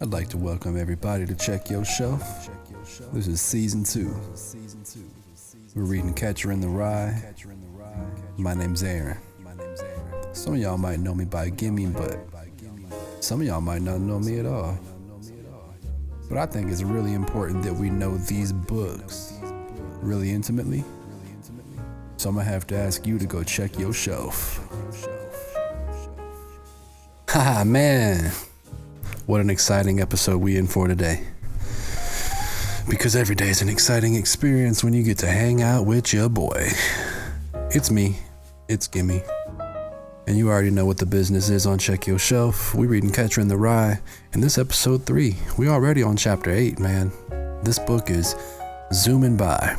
I'd like to welcome everybody to Check Your Shelf. This is Season 2. We're reading Catcher in the Rye. My name's Aaron. Some of y'all might know me by Gimme, but some of y'all might not know me at all. But I think it's really important that we know these books really intimately. So I'm gonna have to ask you to go check your shelf. Haha, man. What an exciting episode we in for today. Because every day is an exciting experience when you get to hang out with your boy. It's me. It's Gimme. And you already know what the business is on Check Your Shelf. We reading Catcher in the Rye, and this episode 3. We already on chapter 8, man. This book is zooming by.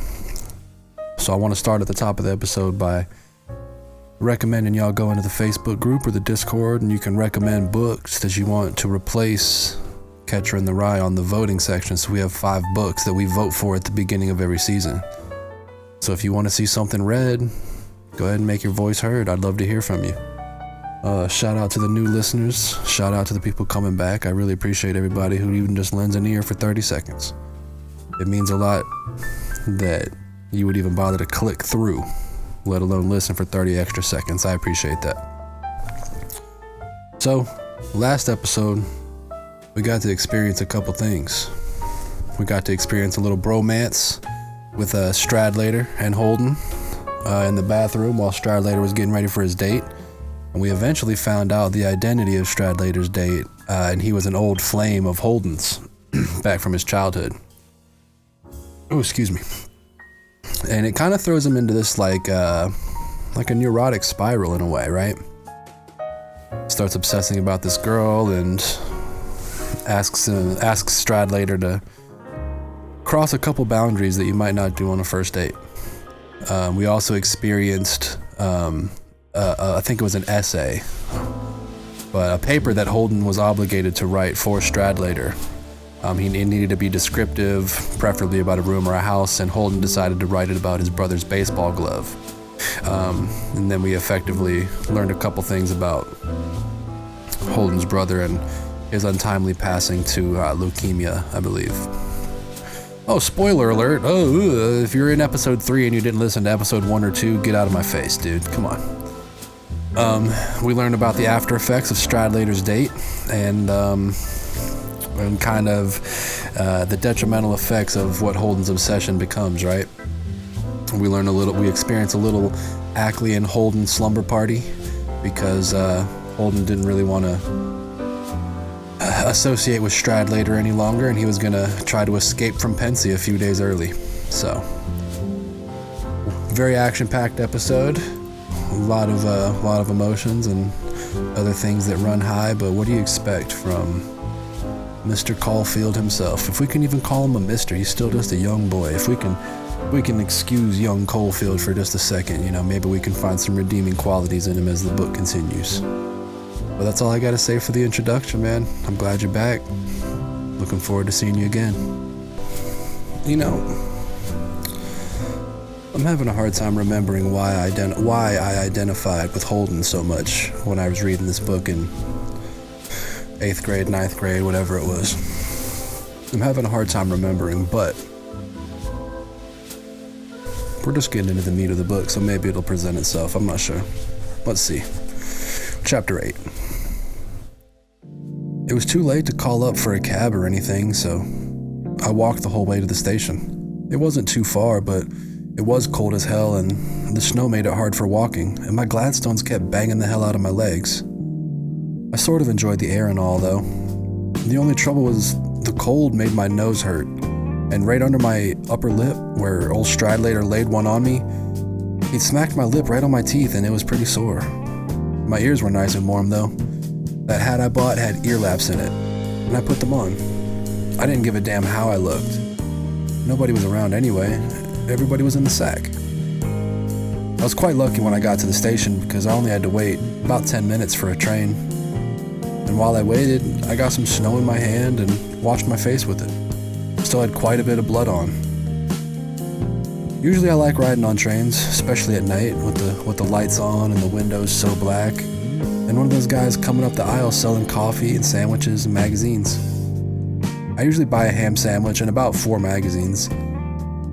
So I want to start at the top of the episode by recommending y'all go into the Facebook group or the Discord, and you can recommend books that you want to replace Catcher in the Rye on the voting section. So we have 5 books that we vote for at the beginning of every season. So if you want to see something read, go ahead and make your voice heard. I'd love to hear from you. Shout out to the new listeners. Shout out to the people coming back. I really appreciate everybody who even just lends an ear for 30 seconds. It means a lot that you would even bother to click through, let alone listen for 30 extra seconds. I appreciate that. So, last episode, we got to experience a couple things. We got to experience a little bromance with Stradlater and Holden in the bathroom while Stradlater was getting ready for his date. And we eventually found out the identity of Stradlater's date, and he was an old flame of Holden's back from his childhood. Oh, excuse me. And it kind of throws him into this like a neurotic spiral in a way, right? Starts obsessing about this girl and asks Stradlater to cross a couple boundaries that you might not do on a first date. We also experienced, I think it was an essay, but a paper that Holden was obligated to write for Stradlater. He needed to be descriptive, preferably about a room or a house, and Holden decided to write it about his brother's baseball glove. And then we effectively learned a couple things about Holden's brother and his untimely passing to leukemia, I believe. Oh, spoiler alert. Oh, if you're in episode 3 and you didn't listen to episode 1 or 2, get out of my face, dude. Come on. We learned about the after effects of Stradlater's date and kind of the detrimental effects of what Holden's obsession becomes, right? We experience a little Ackley and Holden slumber party because Holden didn't really want to associate with Stradlater any longer, and he was going to try to escape from Pensy a few days early. So, very action-packed episode. A lot of emotions and other things that run high, but what do you expect from Mr. Caulfield himself? If we can even call him a mister, he's still just a young boy. If we can excuse young Caulfield for just a second, maybe we can find some redeeming qualities in him as the book continues. But that's all I gotta say for the introduction, man. I'm glad you're back. Looking forward to seeing you again. I'm having a hard time remembering why I identified with Holden so much when I was reading this book in 8th grade, 9th grade, whatever it was. I'm having a hard time remembering, but we're just getting into the meat of the book, so maybe it'll present itself. I'm not sure. Let's see. Chapter 8. It was too late to call up for a cab or anything, so I walked the whole way to the station. It wasn't too far, but it was cold as hell, and the snow made it hard for walking, and my Gladstones kept banging the hell out of my legs. I sort of enjoyed the air and all, though. The only trouble was the cold made my nose hurt, and right under my upper lip, where old Stradlater laid one on me, he smacked my lip right on my teeth, and it was pretty sore. My ears were nice and warm, though. That hat I bought had ear laps in it, and I put them on. I didn't give a damn how I looked. Nobody was around anyway. Everybody was in the sack. I was quite lucky when I got to the station because I only had to wait about 10 minutes for a train. And while I waited, I got some snow in my hand and washed my face with it. Still had quite a bit of blood on. Usually I like riding on trains, especially at night with the lights on and the windows so black. And one of those guys coming up the aisle selling coffee and sandwiches and magazines. I usually buy a ham sandwich and about 4 magazines.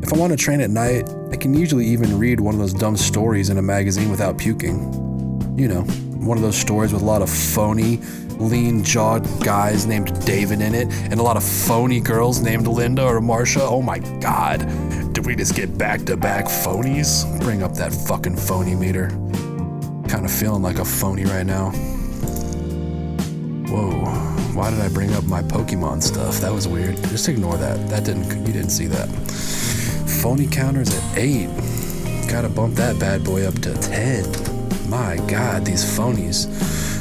If I want to train at night, I can usually even read one of those dumb stories in a magazine without puking. You know, one of those stories with a lot of phony, lean-jawed guys named David in it, and a lot of phony girls named Linda or Marcia. Oh my god, did we just get back-to-back phonies? Bring up that fucking phony meter. Kind of feeling like a phony right now. Whoa, why did I bring up my Pokemon stuff? That was weird. Just ignore that. You didn't see that. Phony counter's at 8. Gotta bump that bad boy up to 10. My god, these phonies.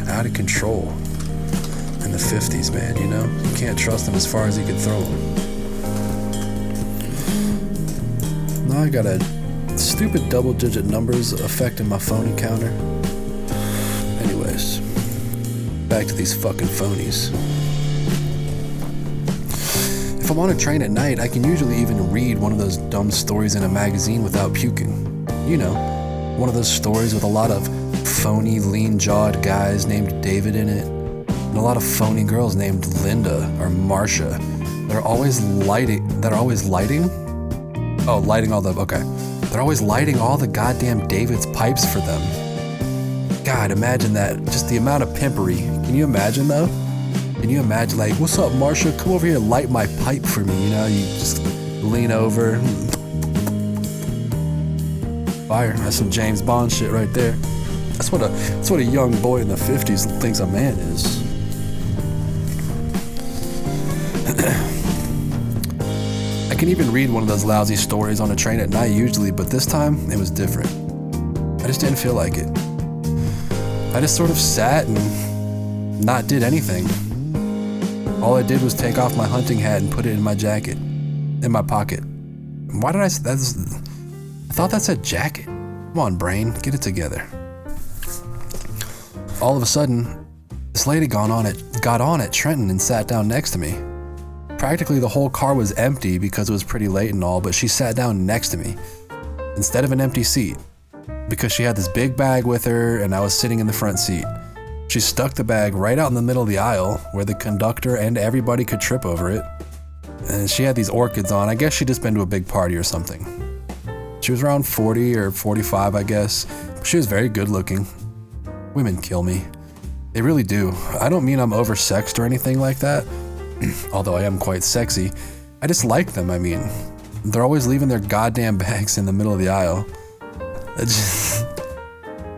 Out of control. In the 50s, man, you know? You can't trust them as far as you can throw them. Now I got a stupid double-digit numbers affecting my phony counter. Anyways, back to these fucking phonies. If I want to train at night, I can usually even read one of those dumb stories in a magazine without puking. You know, one of those stories with a lot of phony, lean-jawed guys named David in it, and a lot of phony girls named Linda or Marcia. They're always lighting all the goddamn David's pipes for them. God, imagine that. Just the amount of pimpery. Can you imagine, though? Can you imagine, like, what's up, Marcia? Come over here and light my pipe for me. You know, you just lean over. Fire. That's some James Bond shit right there. That's what a young boy in the 50s thinks a man is. I can even read one of those lousy stories on a train at night usually, but this time it was different. I just didn't feel like it. I just sort of sat and not did anything. All I did was take off my hunting hat and put it in my jacket, in my pocket. Why did I thought that said jacket. Come on, brain, get it together. All of a sudden, this lady got on at Trenton and sat down next to me. Practically the whole car was empty because it was pretty late and all, but she sat down next to me instead of an empty seat because she had this big bag with her and I was sitting in the front seat. She stuck the bag right out in the middle of the aisle where the conductor and everybody could trip over it. And she had these orchids on. I guess she'd just been to a big party or something. She was around 40 or 45, I guess. She was very good looking. Women kill me. They really do. I don't mean I'm oversexed or anything like that. Although I am quite sexy. I just like them, I mean. They're always leaving their goddamn bags in the middle of the aisle.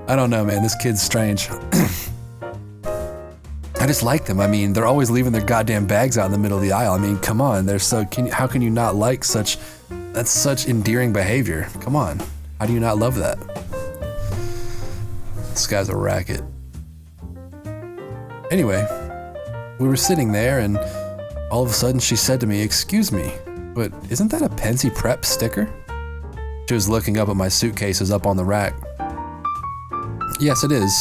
I don't know, man. This kid's strange. I just like them. I mean, they're always leaving their goddamn bags out in the middle of the aisle. I mean, come on. How can you not like that's such endearing behavior. Come on. How do you not love that? This guy's a racket. Anyway, we were sitting there and all of a sudden she said to me, "Excuse me, but isn't that a Pensy Prep sticker?" She was looking up at my suitcases up on the rack. "Yes, it is,"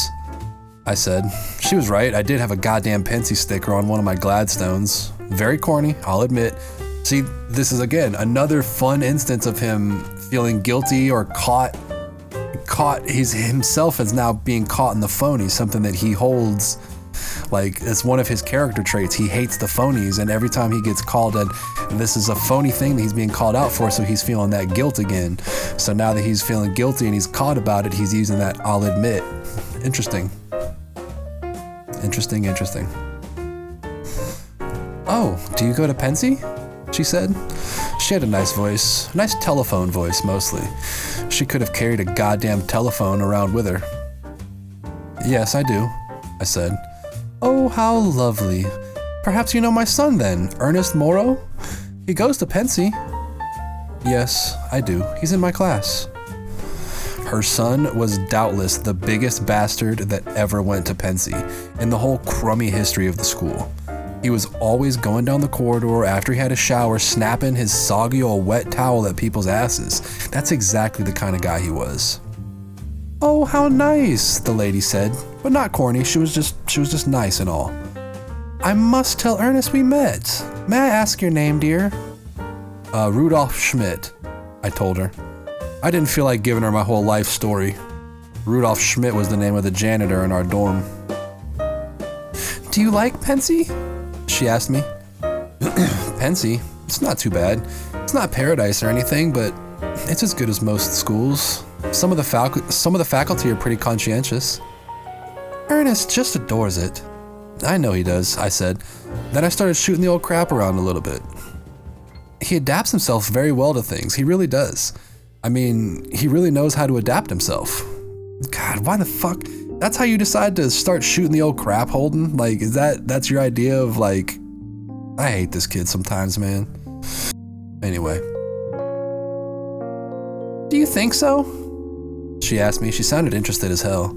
I said. She was right. I did have a goddamn Pensy sticker on one of my Gladstones. Very corny, I'll admit. See, this is again another fun instance of him feeling guilty or caught. He's himself as now being caught in the phony, something that he holds like it's one of his character traits. He hates the phonies, and every time he gets called this is a phony thing that he's being called out for, so he's feeling that guilt again. So now that he's feeling guilty and he's caught about it, he's using that "I'll admit." Interesting. "Oh, do you go to Pensy?" she said. She had a nice voice, a nice telephone voice mostly. She could have carried a goddamn telephone around with her. "Yes, I do," I said. "Oh, how lovely. Perhaps you know my son then, Ernest Morrow? He goes to Pensy." "Yes, I do. He's in my class." Her son was doubtless the biggest bastard that ever went to Pensy in the whole crummy history of the school. He was always going down the corridor after he had a shower, snapping his soggy old wet towel at people's asses. That's exactly the kind of guy he was. "Oh, how nice," the lady said, but not corny. She was just nice and all. "I must tell Ernest we met. May I ask your name, dear?" Rudolph Schmidt," I told her. I didn't feel like giving her my whole life story. Rudolph Schmidt was the name of the janitor in our dorm. "Do you like Pensy?" she asked me. Pensy, it's not too bad. It's not paradise or anything, but it's as good as most schools. Some of the faculty are pretty conscientious. Ernest just adores it. I know he does, I said. Then I started shooting the old crap around a little bit. He adapts himself very well to things. He really does. I mean, he really knows how to adapt himself. God, why the fuck? That's how you decide to start shooting the old crap, Holden? Like, that's your idea of like... I hate this kid sometimes, man. Anyway. Do you think so? She asked me. She sounded interested as hell.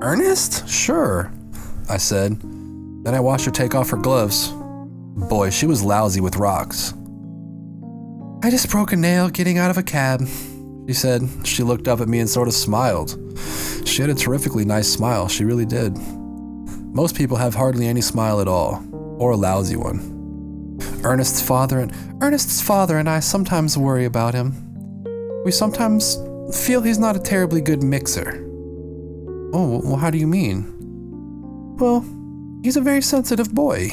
Ernest? Sure, I said. Then I watched her take off her gloves. Boy, she was lousy with rocks. I just broke a nail getting out of a cab, she said. She looked up at me and sort of smiled. She had a terrifically nice smile, she really did. Most people have hardly any smile at all, or a lousy one. Ernest's father and I sometimes worry about him. We sometimes feel he's not a terribly good mixer. Oh, well, how do you mean? Well, he's a very sensitive boy.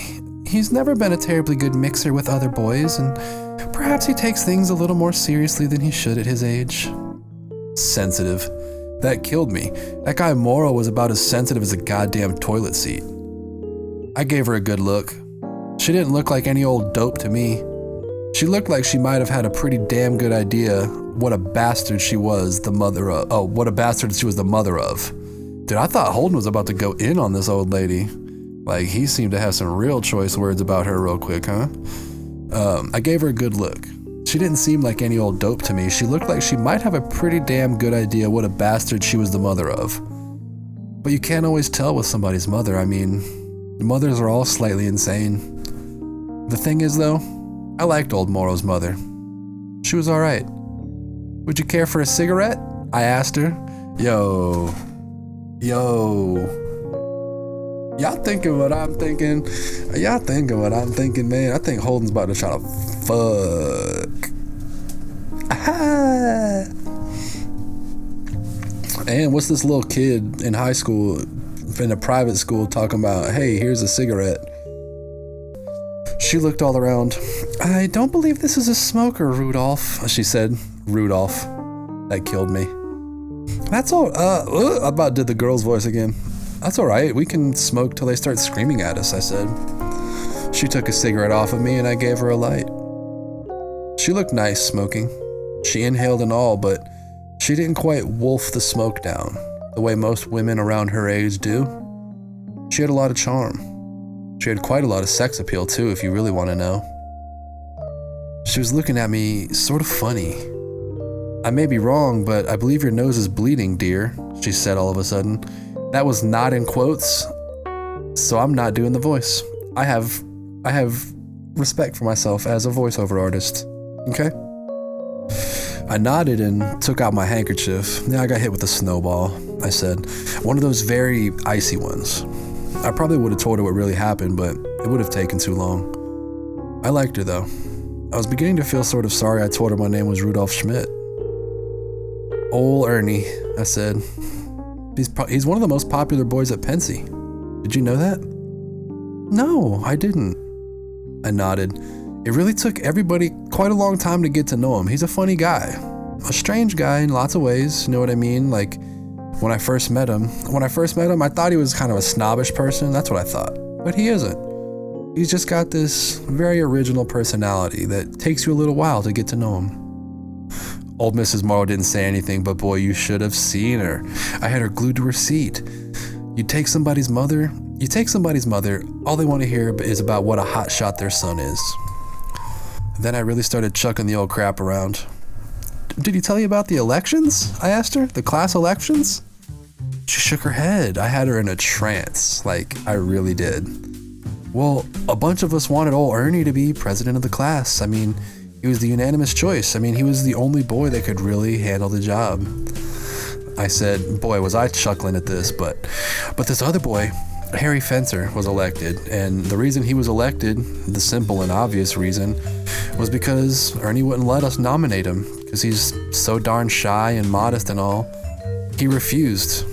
He's never been a terribly good mixer with other boys, and perhaps he takes things a little more seriously than he should at his age. Sensitive. That killed me. That guy Morrow was about as sensitive as a goddamn toilet seat. I gave her a good look. She didn't look like any old dope to me. She looked like she might have had a pretty damn good idea what a bastard she was the mother of. Oh, what a bastard she was the mother of. Dude, I thought Holden was about to go in on this old lady. Like, he seemed to have some real choice words about her real quick, huh? I gave her a good look. She didn't seem like any old dope to me. She looked like she might have a pretty damn good idea what a bastard she was the mother of. But you can't always tell with somebody's mother. I mean, mothers are all slightly insane. The thing is, though, I liked old Morrow's mother. She was alright. Would you care for a cigarette? I asked her. Yo. Y'all thinking what I'm thinking? Y'all thinking what I'm thinking, man? I think Holden's about to try to fuck. Aha! And what's this little kid in high school, in a private school, talking about, hey, here's a cigarette? She looked all around. I don't believe this is a smoker, Rudolph, she said. Rudolph. That killed me. That's all, I about did the girl's voice again. That's all right, we can smoke till they start screaming at us, I said. She took a cigarette off of me and I gave her a light. She looked nice smoking. She inhaled and all, but she didn't quite wolf the smoke down, the way most women around her age do. She had a lot of charm. She had quite a lot of sex appeal too, if you really want to know. She was looking at me sort of funny. I may be wrong, but I believe your nose is bleeding, dear, she said all of a sudden. That was not in quotes, so I'm not doing the voice. I have respect for myself as a voiceover artist, okay? I nodded and took out my handkerchief. Yeah, I got hit with a snowball, I said. One of those very icy ones. I probably would have told her what really happened, but it would have taken too long. I liked her, though. I was beginning to feel sort of sorry I told her my name was Rudolph Schmidt. Ol' Ernie, I said. He's one of the most popular boys at Pensy. Did you know that? No, I didn't. I nodded. It really took everybody quite a long time to get to know him. He's a funny guy. A strange guy in lots of ways, you know what I mean? Like, when I first met him, I thought he was kind of a snobbish person. That's what I thought. But he isn't. He's just got this very original personality that takes you a little while to get to know him. Old Mrs. Morrow didn't say anything, but boy, you should have seen her. I had her glued to her seat. You take somebody's mother, all they want to hear is about what a hotshot their son is. Then I really started chucking the old crap around. Did he tell you about the elections? I asked her. The class elections? She shook her head. I had her in a trance. Like, I really did. Well, a bunch of us wanted old Ernie to be president of the class. I mean, he was the unanimous choice. I mean, he was the only boy that could really handle the job. I said, boy, was I chuckling at this, but this other boy, Harry Fencer, was elected. And the reason he was elected, the simple and obvious reason, was because Ernie wouldn't let us nominate him because he's so darn shy and modest and all. He refused.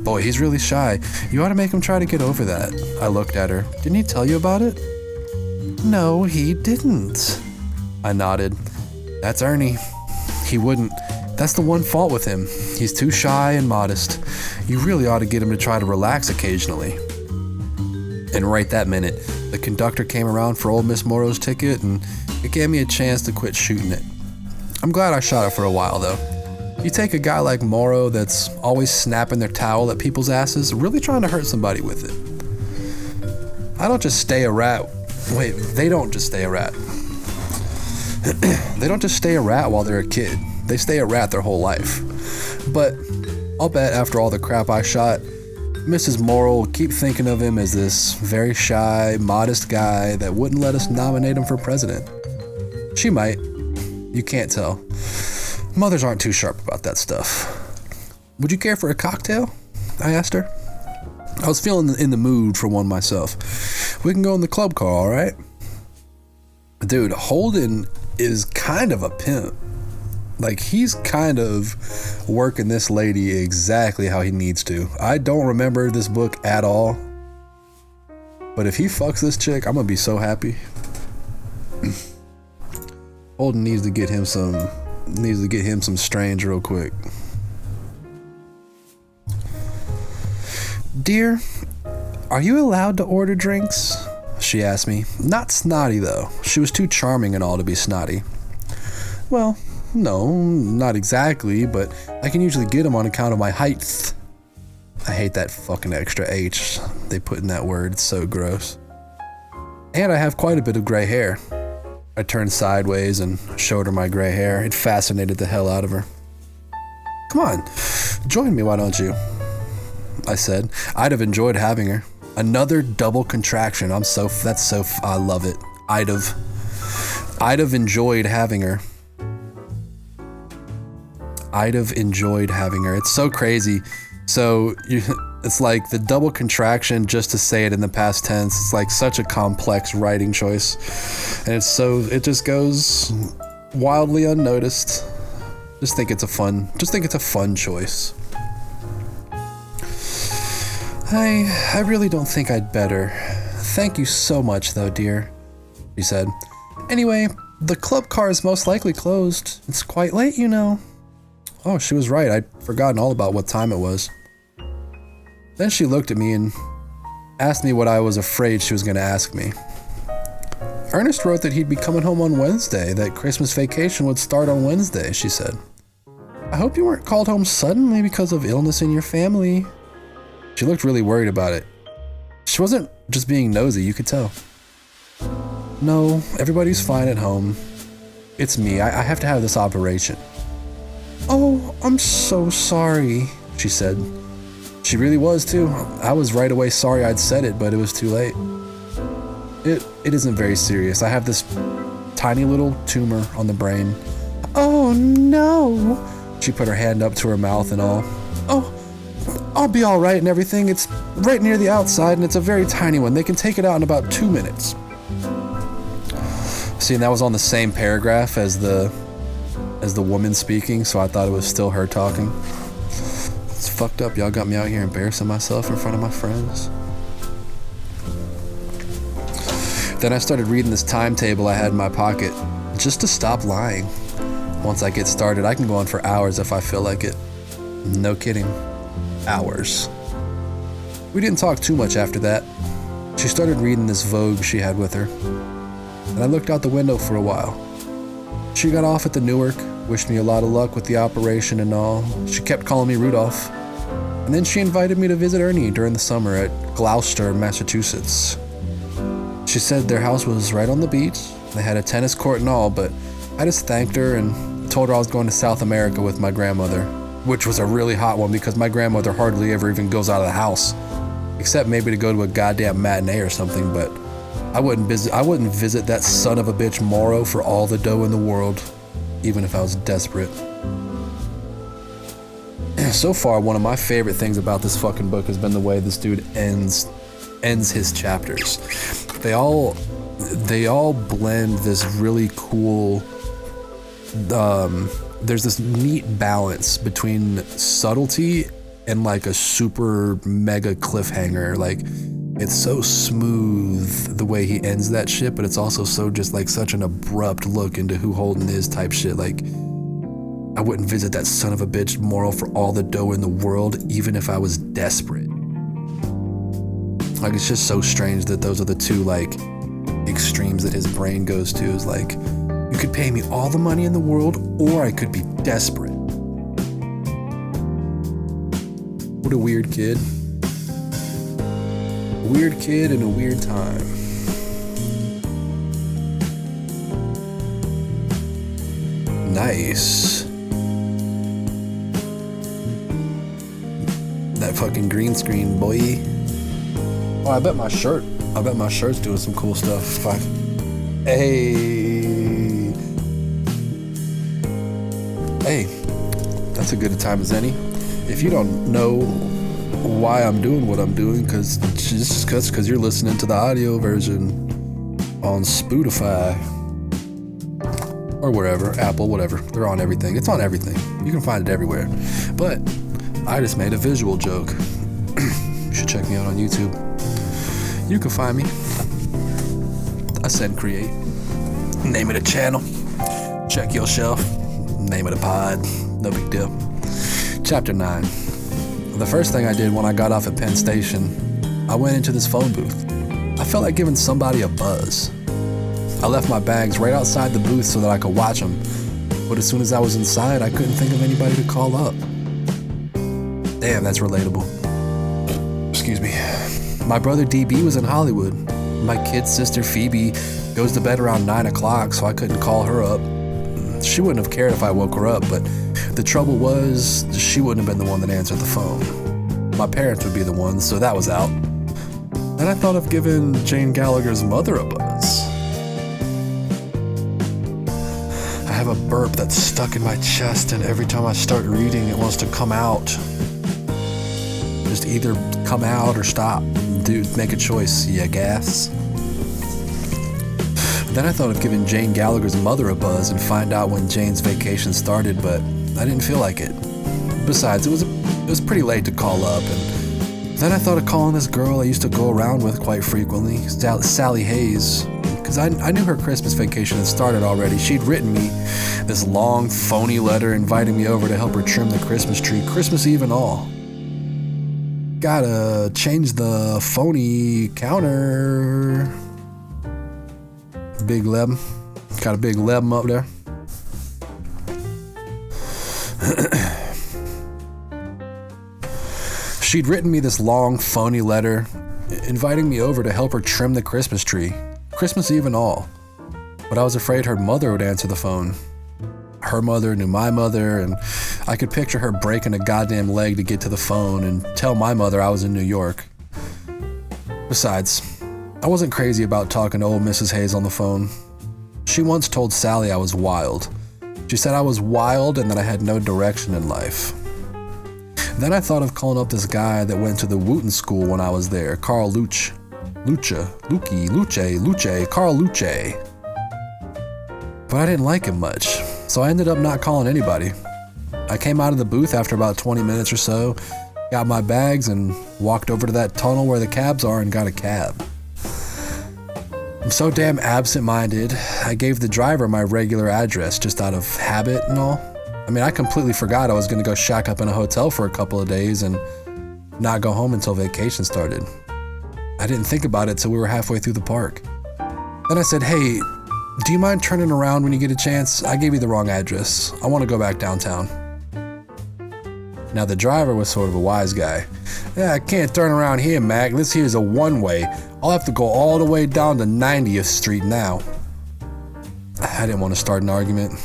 Boy, he's really shy. You ought to make him try to get over that. I looked at her. Didn't he tell you about it? No, he didn't. I nodded. That's Ernie. He wouldn't. That's the one fault with him. He's too shy and modest. You really ought to get him to try to relax occasionally. And right that minute, the conductor came around for old Miss Morrow's ticket, and it gave me a chance to quit shooting it. I'm glad I shot it for a while, though. You take a guy like Morrow that's always snapping their towel at people's asses, really trying to hurt somebody with it. I don't just stay a rat. Wait, they don't just stay a rat. They don't just stay a rat while they're a kid. They stay a rat their whole life. But I'll bet after all the crap I shot, Mrs. Morrow will keep thinking of him as this very shy, modest guy that wouldn't let us nominate him for president. She might. You can't tell. Mothers aren't too sharp about that stuff. Would you care for a cocktail? I asked her. I was feeling in the mood for one myself. We can go in the club car, all right? Dude, Holden is kind of a pimp. Like, he's kind of working this lady exactly how he needs to. I don't remember this book at all. But if he fucks this chick, I'm gonna be so happy. Holden needs to get him some strange real quick. Dear, are you allowed to order drinks? She asked me. Not snotty, though. She was too charming and all to be snotty. Well, no, not exactly, but I can usually get them on account of my height. I hate that fucking extra H they put in that word. It's so gross. And I have quite a bit of gray hair. I turned sideways and showed her my gray hair. It fascinated the hell out of her. Come on, join me, why don't you? I said. I'd have enjoyed having her. Another double contraction. I love it. I'd have enjoyed having her. I'd have enjoyed having her. It's so crazy. So it's like the double contraction just to say it in the past tense. It's like such a complex writing choice. And it just goes wildly unnoticed. Just think it's a fun choice. I really don't think I'd better. Thank you so much though, dear, she said. Anyway, the club car is most likely closed. It's quite late, you know. Oh, she was right. I'd forgotten all about what time it was. Then she looked at me and asked me what I was afraid she was going to ask me. Ernest wrote that he'd be coming home on Wednesday, that Christmas vacation would start on Wednesday, she said. I hope you weren't called home suddenly because of illness in your family. She looked really worried about it. She wasn't just being nosy, you could tell. No, everybody's fine at home. It's me. I have to have this operation. Oh, I'm so sorry, she said. She really was too. I was right away sorry I'd said it, but it was too late. It isn't very serious. I have this tiny little tumor on the brain. Oh no! She put her hand up to her mouth and all. Oh, I'll be all right and everything. It's right near the outside and it's a very tiny one. They can take it out in about 2 minutes. See, and that was on the same paragraph as the woman speaking, so I thought it was still her talking. It's fucked up. Y'all got me out here embarrassing myself in front of my friends. Then I started reading this timetable I had in my pocket, just to stop lying. Once I get started, I can go on for hours if I feel like it. No kidding. Hours. We didn't talk too much after that. She started reading this Vogue she had with her, and I looked out the window for a while. She got off at the Newark, wished me a lot of luck with the operation and all. She kept calling me Rudolph. And then she invited me to visit Ernie during the summer at Gloucester, Massachusetts. She said their house was right on the beach. They had a tennis court and all, but I just thanked her and told her I was going to South America with my grandmother, which was a really hot one because my grandmother hardly ever even goes out of the house, except maybe to go to a goddamn matinee or something, but I wouldn't visit that son of a bitch Morrow for all the dough in the world, even if I was desperate. So far, one of my favorite things about this fucking book has been the way this dude ends his chapters. They all blend this really cool, there's this neat balance between subtlety and like a super mega cliffhanger. Like It's so smooth the way he ends that shit, but it's also so just like such an abrupt look into who Holden is type shit. Like, I wouldn't visit that son of a bitch moral for all the dough in the world, even if I was desperate. Like, it's just so strange that those are the two, like, extremes that his brain goes to. Is like, you could pay me all the money in the world, or I could be desperate. What a weird kid. Weird kid in a weird time. Nice. That fucking green screen, boy. Oh, I bet my shirt's doing some cool stuff. Hey, that's a good a time as any. If you don't know why I'm doing what I'm doing, because you're listening to the audio version on Spotify or wherever, Apple, whatever. They're on everything. It's on everything. You can find it everywhere. But I just made a visual joke. You should check me out on YouTube. You can find me. Ascend.Create. Name of the channel. Check your shelf. Name of the pod. No big deal. Chapter 9. The first thing I did when I got off at Penn Station, I went into this phone booth. I felt like giving somebody a buzz. I left my bags right outside the booth so that I could watch them. But as soon as I was inside, I couldn't think of anybody to call up. Damn, that's relatable. Excuse me. My brother DB was in Hollywood. My kid sister Phoebe goes to bed around 9 o'clock, so I couldn't call her up. She wouldn't have cared if I woke her up, but the trouble was she wouldn't have been the one that answered the phone. My parents would be the ones, so that was out. Then I thought of giving Jane Gallagher's mother a buzz. I have a burp that's stuck in my chest, and every time I start reading, it wants to come out. Just either come out or stop. Dude, make a choice, ya gas. Then I thought of giving Jane Gallagher's mother a buzz and find out when Jane's vacation started, but I didn't feel like it. Besides, it was pretty late to call up, and then I thought of calling this girl I used to go around with quite frequently, Sally Hayes, because I knew her Christmas vacation had started already. She'd written me this long, phony letter inviting me over to help her trim the Christmas tree, Christmas Eve and all. Gotta change the phony counter. Big Leb. Got a big Leb up there. She'd written me this long, phony letter inviting me over to help her trim the Christmas tree, Christmas Eve and all. But I was afraid her mother would answer the phone. Her mother knew my mother, and I could picture her breaking a goddamn leg to get to the phone and tell my mother I was in New York. Besides, I wasn't crazy about talking to old Mrs. Hayes on the phone. She once told Sally I was wild. She said I was wild and that I had no direction in life. Then I thought of calling up this guy that went to the Wooten school when I was there, Carl Luce, Carl Luce. But I didn't like him much, so I ended up not calling anybody. I came out of the booth after about 20 minutes or so, got my bags, and walked over to that tunnel where the cabs are and got a cab. I'm so damn absent-minded, I gave the driver my regular address just out of habit and all. I mean, I completely forgot I was going to go shack up in a hotel for a couple of days and not go home until vacation started. I didn't think about it till we were halfway through the park. Then I said, "Hey, do you mind turning around when you get a chance? I gave you the wrong address. I want to go back downtown." Now, the driver was sort of a wise guy. "Yeah, I can't turn around here, Mac. This here's a one-way. I'll have to go all the way down to 90th Street now." I didn't want to start an argument.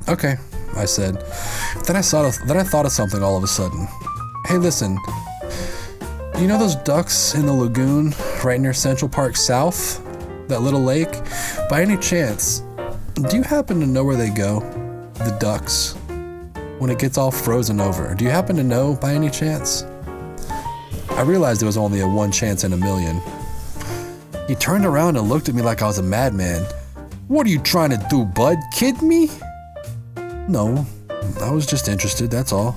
"Okay," I said. Then I thought of something all of a sudden. "Hey, listen. You know those ducks in the lagoon right near Central Park South? That little lake? By any chance, do you happen to know where they go? The ducks. When it gets all frozen over. Do you happen to know by any chance?" I realized it was only a one chance in a million. He turned around and looked at me like I was a madman. "What are you trying to do, bud? Kid me?" "No, I was just interested, that's all."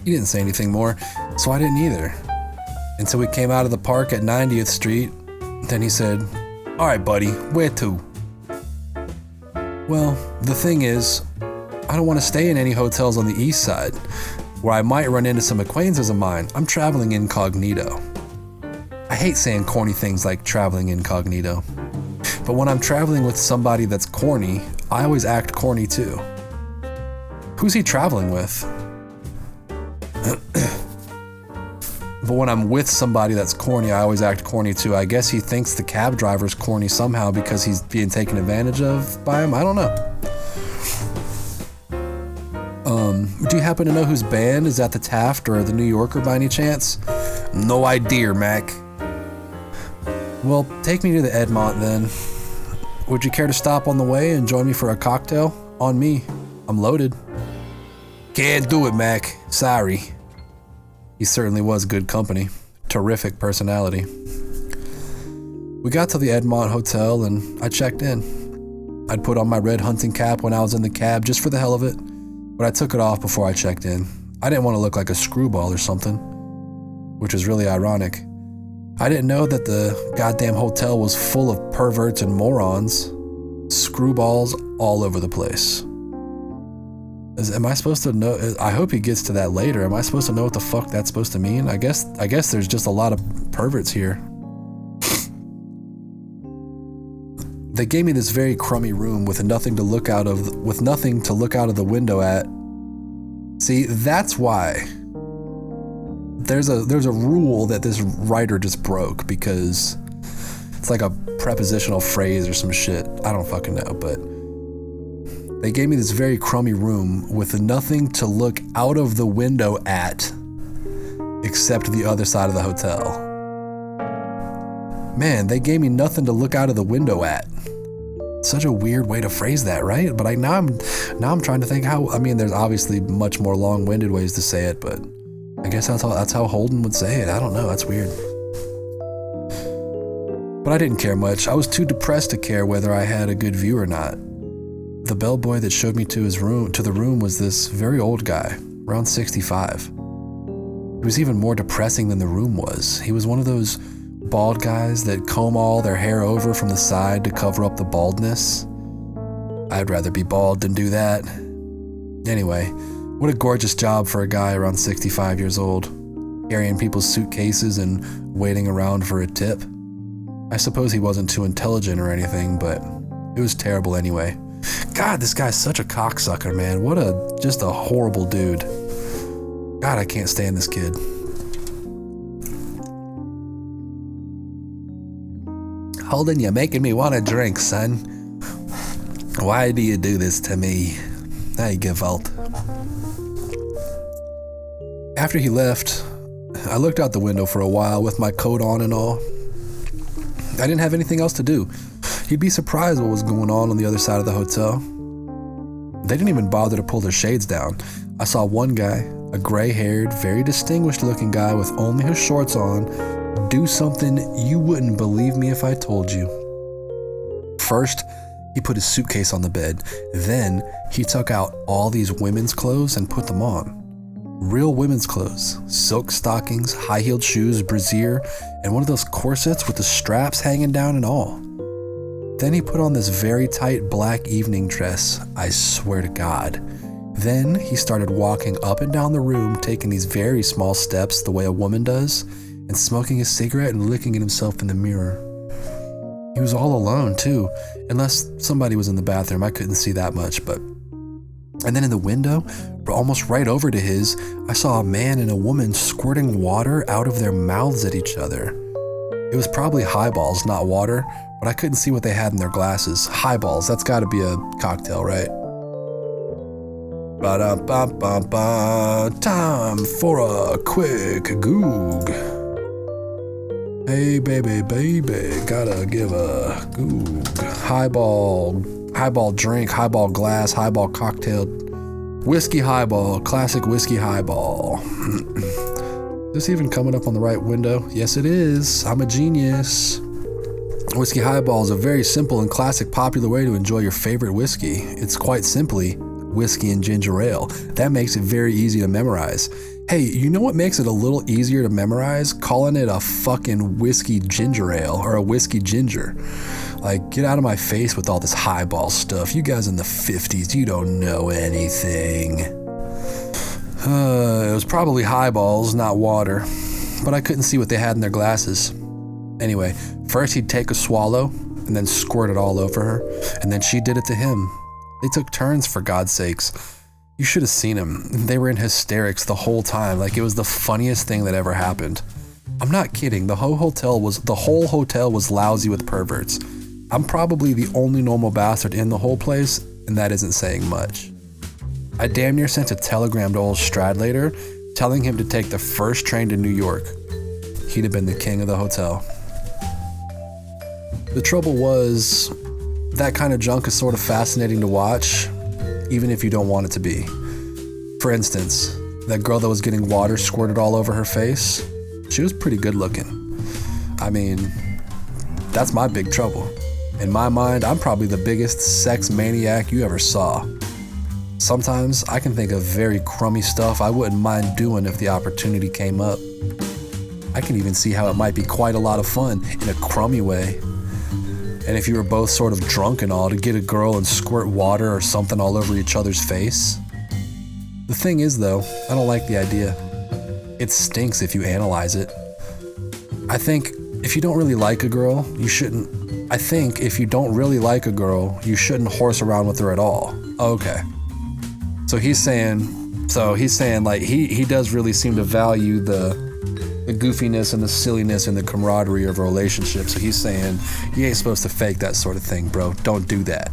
He didn't say anything more, so I didn't either. until we came out of the park at 90th Street. Then he said, "All right, buddy, where to?" Well, the thing is, I don't want to stay in any hotels on the east side, where I might run into some acquaintances of mine. I'm traveling incognito. I hate saying corny things like traveling incognito, but when I'm traveling with somebody that's corny, I always act corny too. Who's he traveling with? But when I'm with somebody that's corny, I always act corny too. I guess he thinks the cab driver's corny somehow because he's being taken advantage of by him. I don't know. Do you happen to know whose band is at the Taft or the New Yorker by any chance? No idea, Mac. Well, take me to the Edmont then. Would you care to stop on the way and join me for a cocktail? On me. I'm loaded. Can't do it, Mac. Sorry. He certainly was good company. Terrific personality. We got to the Edmont Hotel and I checked in. I'd put on my red hunting cap when I was in the cab just for the hell of it, but I took it off before I checked in. I didn't want to look like a screwball or something, which is really ironic. I didn't know that the goddamn hotel was full of perverts and morons. Screwballs all over the place. Am I supposed to know? I hope he gets to that later. Am I supposed to know what the fuck that's supposed to mean? I guess there's just a lot of perverts here. They gave me this very crummy room with nothing to look out of the window at. See, that's why. There's a rule that this writer just broke because it's like a prepositional phrase or some shit. I don't fucking know, but they gave me this very crummy room with nothing to look out of the window at except the other side of the hotel. Man, they gave me nothing to look out of the window at. Such a weird way to phrase that, right? But now I'm trying to think how. I mean, there's obviously much more long-winded ways to say it, but I guess that's how Holden would say it. I don't know. That's weird. But I didn't care much. I was too depressed to care whether I had a good view or not. The bellboy that showed me to the room was this very old guy, around 65. He was even more depressing than the room was. He was one of those bald guys that comb all their hair over from the side to cover up the baldness. I'd rather be bald than do that. Anyway, what a gorgeous job for a guy around 65 years old, carrying people's suitcases and waiting around for a tip. I suppose he wasn't too intelligent or anything, but it was terrible anyway. God, this guy's such a cocksucker, man. Just a horrible dude. God, I can't stand this kid. Holden, you're making me want to drink, son. Why do you do this to me? I give out. After he left, I looked out the window for a while with my coat on and all. I didn't have anything else to do. You'd be surprised what was going on the other side of the hotel. They didn't even bother to pull their shades down. I saw one guy, a gray-haired, very distinguished-looking guy with only his shorts on, do something you wouldn't believe me if I told you. First, he put his suitcase on the bed. Then, he took out all these women's clothes and put them on. Real women's clothes, silk stockings, high-heeled shoes, brassiere, and one of those corsets with the straps hanging down and all. Then he put on this very tight black evening dress, I swear to God. Then he started walking up and down the room, taking these very small steps the way a woman does, and smoking a cigarette and looking at himself in the mirror. He was all alone too, unless somebody was in the bathroom. I couldn't see that much, but... And then in the window, almost right over to his, I saw a man and a woman squirting water out of their mouths at each other. It was probably highballs, not water, but I couldn't see what they had in their glasses. Highballs, that's gotta be a cocktail, right? Ba-da-ba-ba-ba, time for a quick goog. Hey baby, gotta give a goog. Highball drink, highball glass, highball cocktail, whiskey highball, classic whiskey highball. Is this even coming up on the right window? Yes, it is. I'm a genius. Whiskey highball is a very simple and classic popular way to enjoy your favorite whiskey. It's quite simply whiskey and ginger ale. That makes it very easy to memorize. Hey, you know what makes it a little easier to memorize? Calling it a fucking whiskey ginger ale or a whiskey ginger. Like, get out of my face with all this highball stuff. You guys in the 50s, you don't know anything. It was probably highballs, not water. But I couldn't see what they had in their glasses. Anyway, first he'd take a swallow and then squirt it all over her. And then she did it to him. They took turns, for God's sakes. You should have seen them. They were in hysterics the whole time. Like, it was the funniest thing that ever happened. I'm not kidding. The whole hotel was lousy with perverts. I'm probably the only normal bastard in the whole place, and that isn't saying much. I damn near sent a telegram to old Stradlater telling him to take the first train to New York. He'd have been the king of the hotel. The trouble was, that kind of junk is sort of fascinating to watch, even if you don't want it to be. For instance, that girl that was getting water squirted all over her face, she was pretty good looking. I mean, that's my big trouble. In my mind, I'm probably the biggest sex maniac you ever saw. Sometimes I can think of very crummy stuff I wouldn't mind doing if the opportunity came up. I can even see how it might be quite a lot of fun in a crummy way. And if you were both sort of drunk and all, to get a girl and squirt water or something all over each other's face. The thing is though, I don't like the idea. It stinks if you analyze it. I think if you don't really like a girl, you shouldn't horse around with her at all. Okay. So he's saying like he does really seem to value the goofiness and the silliness and the camaraderie of a relationship. So he's saying you ain't supposed to fake that sort of thing, bro. Don't do that.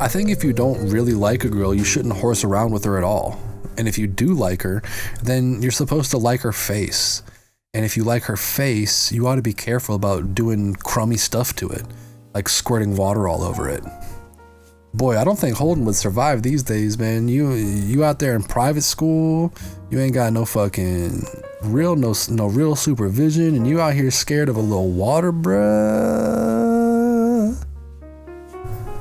I think if you don't really like a girl, you shouldn't horse around with her at all. And if you do like her, then you're supposed to like her face. And if you like her face, you ought to be careful about doing crummy stuff to it, like squirting water all over it. Boy, I don't think Holden would survive these days, man. You out there in private school, you ain't got no fucking real supervision, and you out here scared of a little water, bruh.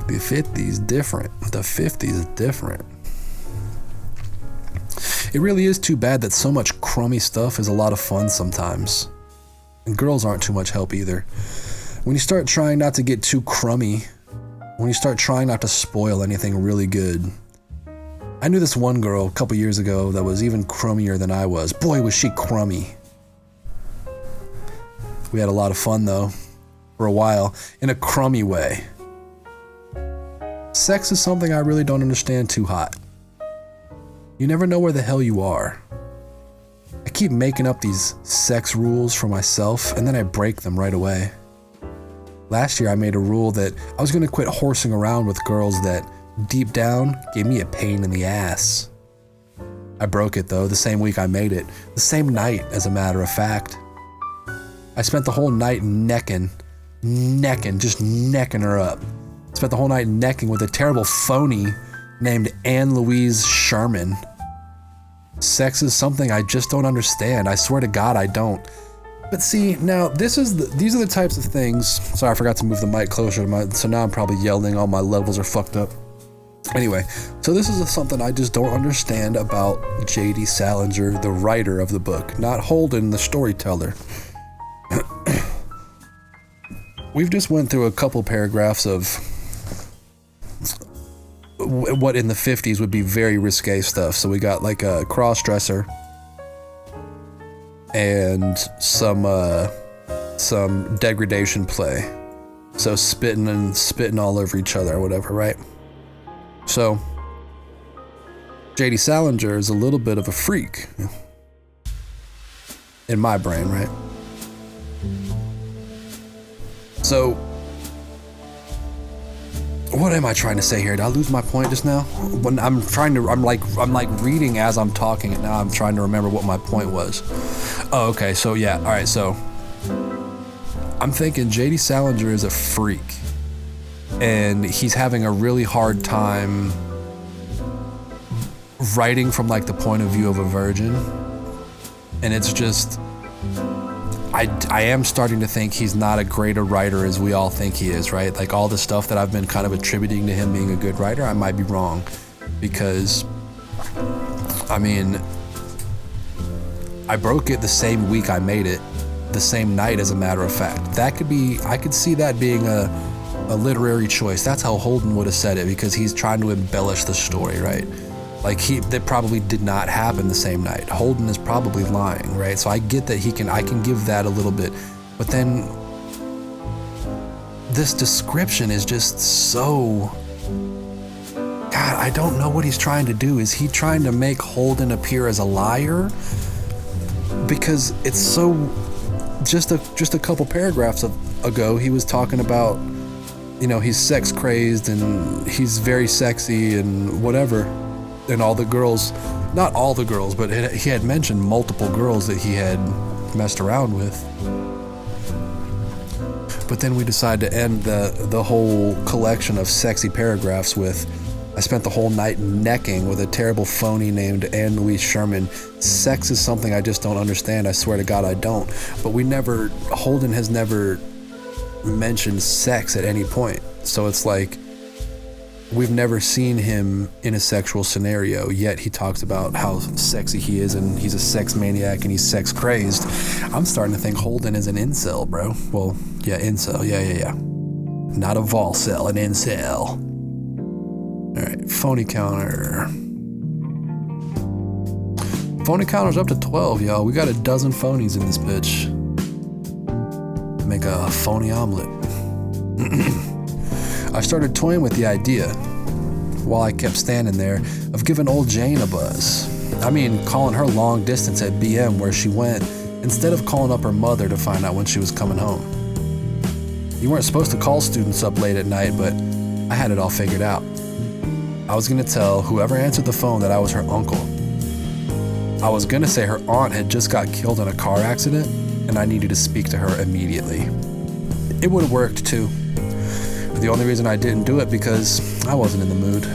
The 50s different. The 50s is different. It really is too bad that so much crummy stuff is a lot of fun sometimes. And girls aren't too much help either. When you start trying not to get too crummy, when you start trying not to spoil anything really good. I knew this one girl a couple years ago that was even crummier than I was. Boy, was she crummy. We had a lot of fun though, for a while, in a crummy way. Sex is something I really don't understand too hot. You never know where the hell you are. I keep making up these sex rules for myself, and then I break them right away. Last year I made a rule that I was going to quit horsing around with girls that, deep down, gave me a pain in the ass. I broke it though, the same week I made it. The same night, as a matter of fact. I spent the whole night necking her up. Spent the whole night necking with a terrible phony named Anne Louise Sherman. Sex is something I just don't understand. I swear to God I don't. But see, now these are the types of things. Sorry, I forgot to move the mic closer to so now I'm probably yelling, all my levels are fucked up. Anyway, so this is something I just don't understand about J.D. Salinger, the writer of the book, not Holden, the storyteller. We've just went through a couple paragraphs of what in the 50s would be very risque stuff. So we got like a cross-dresser and some degradation play. So spitting all over each other or whatever, right? So J.D. Salinger is a little bit of a freak in my brain, right? So what am I trying to say here? Did I lose my point just now? When I'm like reading as I'm talking, and now I'm trying to remember what my point was. Oh, okay. So yeah. All right. So I'm thinking J.D. Salinger is a freak, and he's having a really hard time writing from like the point of view of a virgin, and it's just. I am starting to think he's not as great a writer as we all think he is, right? Like all the stuff that I've been kind of attributing to him being a good writer, I might be wrong. Because, I mean, I broke it the same week I made it, the same night, as a matter of fact. That could be, I could see that being a literary choice. That's how Holden would have said it, because he's trying to embellish the story, right? Like, that probably did not happen the same night. Holden is probably lying, right? So I get that I can give that a little bit, but then this description is just so, God, I don't know what he's trying to do. Is he trying to make Holden appear as a liar? Because it's so, just a couple paragraphs ago, he was talking about, you know, he's sex crazed and he's very sexy and whatever. And all the girls, not all the girls, but he had mentioned multiple girls that he had messed around with. But then we decided to end the whole collection of sexy paragraphs with, I spent the whole night necking with a terrible phony named Anne Louise Sherman. Sex is something I just don't understand. I swear to God I don't. But Holden has never mentioned sex at any point. So it's like, we've never seen him in a sexual scenario, yet he talks about how sexy he is and he's a sex maniac and he's sex crazed. I'm starting to think Holden is an incel, bro. Well, yeah, incel. Yeah. Not a volcel, an incel. All right, phony counter. Phony counter's up to 12, y'all. We got a dozen phonies in this bitch. Make a phony omelet. I started toying with the idea, while I kept standing there, of giving old Jane a buzz. I mean, calling her long distance at BM where she went, instead of calling up her mother to find out when she was coming home. You weren't supposed to call students up late at night, but I had it all figured out. I was gonna tell whoever answered the phone that I was her uncle. I was gonna say her aunt had just got killed in a car accident, and I needed to speak to her immediately. It would have worked too. The only reason I didn't do it because I wasn't in the mood.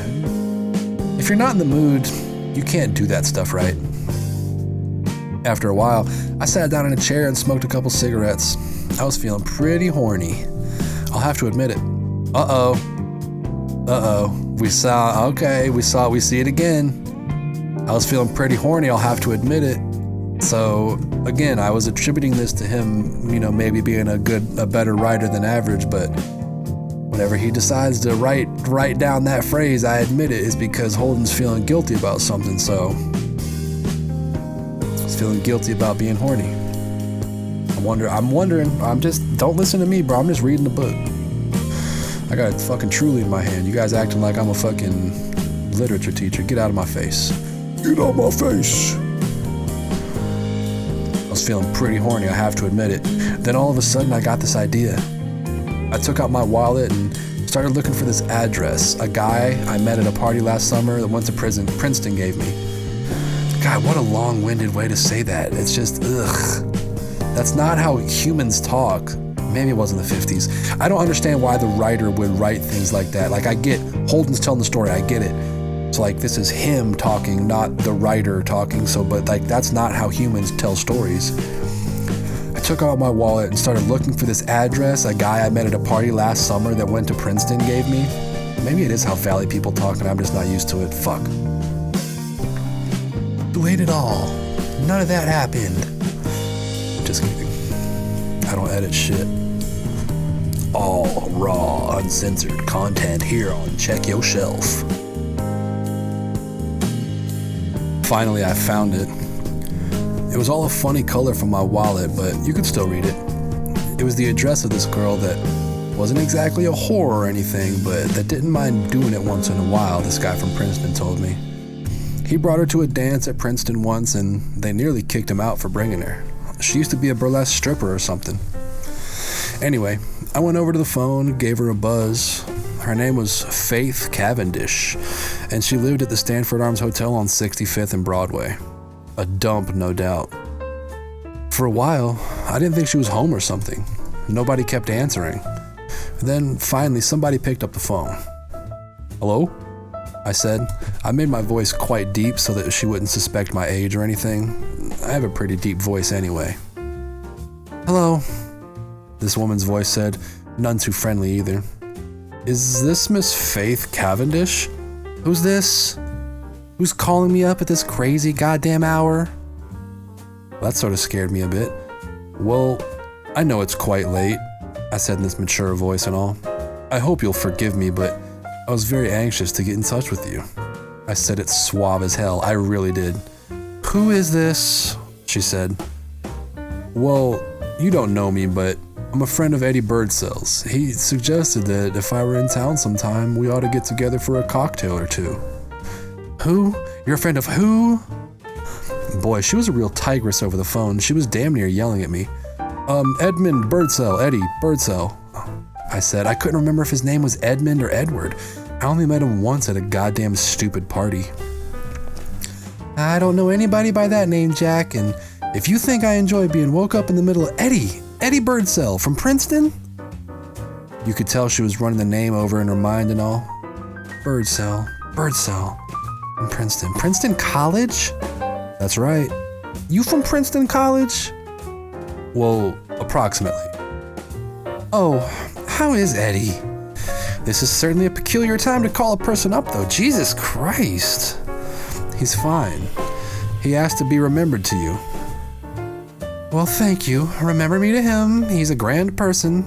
If you're not in the mood, you can't do that stuff, right? After a while, I sat down in a chair and smoked a couple cigarettes. I was feeling pretty horny. I'll have to admit it. We see it again. I was feeling pretty horny, I'll have to admit it. So again, I was attributing this to him, you know, maybe being a better writer than average, but whenever he decides to write down that phrase, I admit it, is because Holden's feeling guilty about something, so he's feeling guilty about being horny. I'm wondering, don't listen to me, bro, I'm just reading the book. I got a fucking Truly in my hand. You guys acting like I'm a fucking literature teacher. Get out of my face. Get out of my face. I was feeling pretty horny, I have to admit it. Then all of a sudden I got this idea. I took out my wallet and started looking for this address a guy I met at a party last summer that went to prison, Princeton, gave me. God, what a long-winded way to say that. It's just, ugh. That's not how humans talk. Maybe it was in the 50s. I don't understand why the writer would write things like that. Like, I get, Holden's telling the story, I get it. So like, this is him talking, not the writer talking. So, but like, that's not how humans tell stories. I took out my wallet and started looking for this address a guy I met at a party last summer that went to Princeton gave me. Maybe it is how Valley people talk and I'm just not used to it. Fuck. Delete it all. None of that happened. Just kidding. I don't edit shit. All raw, uncensored content here on Check Your Shelf. Finally, I found it. It was all a funny color from my wallet, but you could still read it. It was the address of this girl that wasn't exactly a whore or anything, but that didn't mind doing it once in a while, this guy from Princeton told me. He brought her to a dance at Princeton once, and they nearly kicked him out for bringing her. She used to be a burlesque stripper or something. Anyway, I went over to the phone, gave her a buzz. Her name was Faith Cavendish, and she lived at the Stanford Arms Hotel on 65th and Broadway. A dump, no doubt. For a while, I didn't think she was home or something. Nobody kept answering. Then, finally, somebody picked up the phone. Hello? I said. I made my voice quite deep so that she wouldn't suspect my age or anything. I have a pretty deep voice anyway. Hello, this woman's voice said, none too friendly either. Is this Miss Faith Cavendish? Who's this? Who's calling me up at this crazy goddamn hour? That sort of scared me a bit. Well, I know it's quite late, I said in this mature voice and all. I hope you'll forgive me, but I was very anxious to get in touch with you. I said it suave as hell, I really did. Who is this? She said. Well, you don't know me, but I'm a friend of Eddie Birdsell's. He suggested that if I were in town sometime, we ought to get together for a cocktail or two. Who? You're a friend of who? Boy, she was a real tigress over the phone. She was damn near yelling at me. Edmund Birdsell, Eddie Birdsell. I said. I couldn't remember if his name was Edmund or Edward. I only met him once at a goddamn stupid party. I don't know anybody by that name, Jack, and if you think I enjoy being woke up in the middle of Eddie Birdsell from Princeton? You could tell she was running the name over in her mind and all. Birdsell from Princeton. Princeton College? That's right. You from Princeton College? Well, approximately. Oh, how is Eddie? This is certainly a peculiar time to call a person up, though. Jesus Christ. He's fine. He asked to be remembered to you. Well, thank you. Remember me to him. He's a grand person.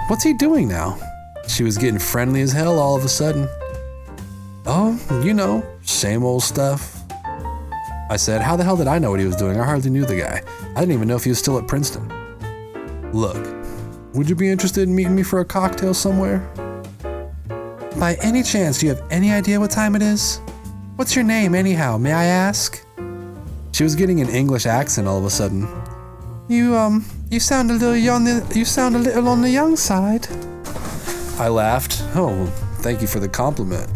What's he doing now? She was getting friendly as hell all of a sudden. Oh, you know, same old stuff. I said, how the hell did I know what he was doing? I hardly knew the guy. I didn't even know if he was still at Princeton. Look, would you be interested in meeting me for a cocktail somewhere? By any chance, do you have any idea what time it is? What's your name, anyhow, may I ask? She was getting an English accent all of a sudden. You sound a little on the young side. I laughed. Oh, thank you for the compliment.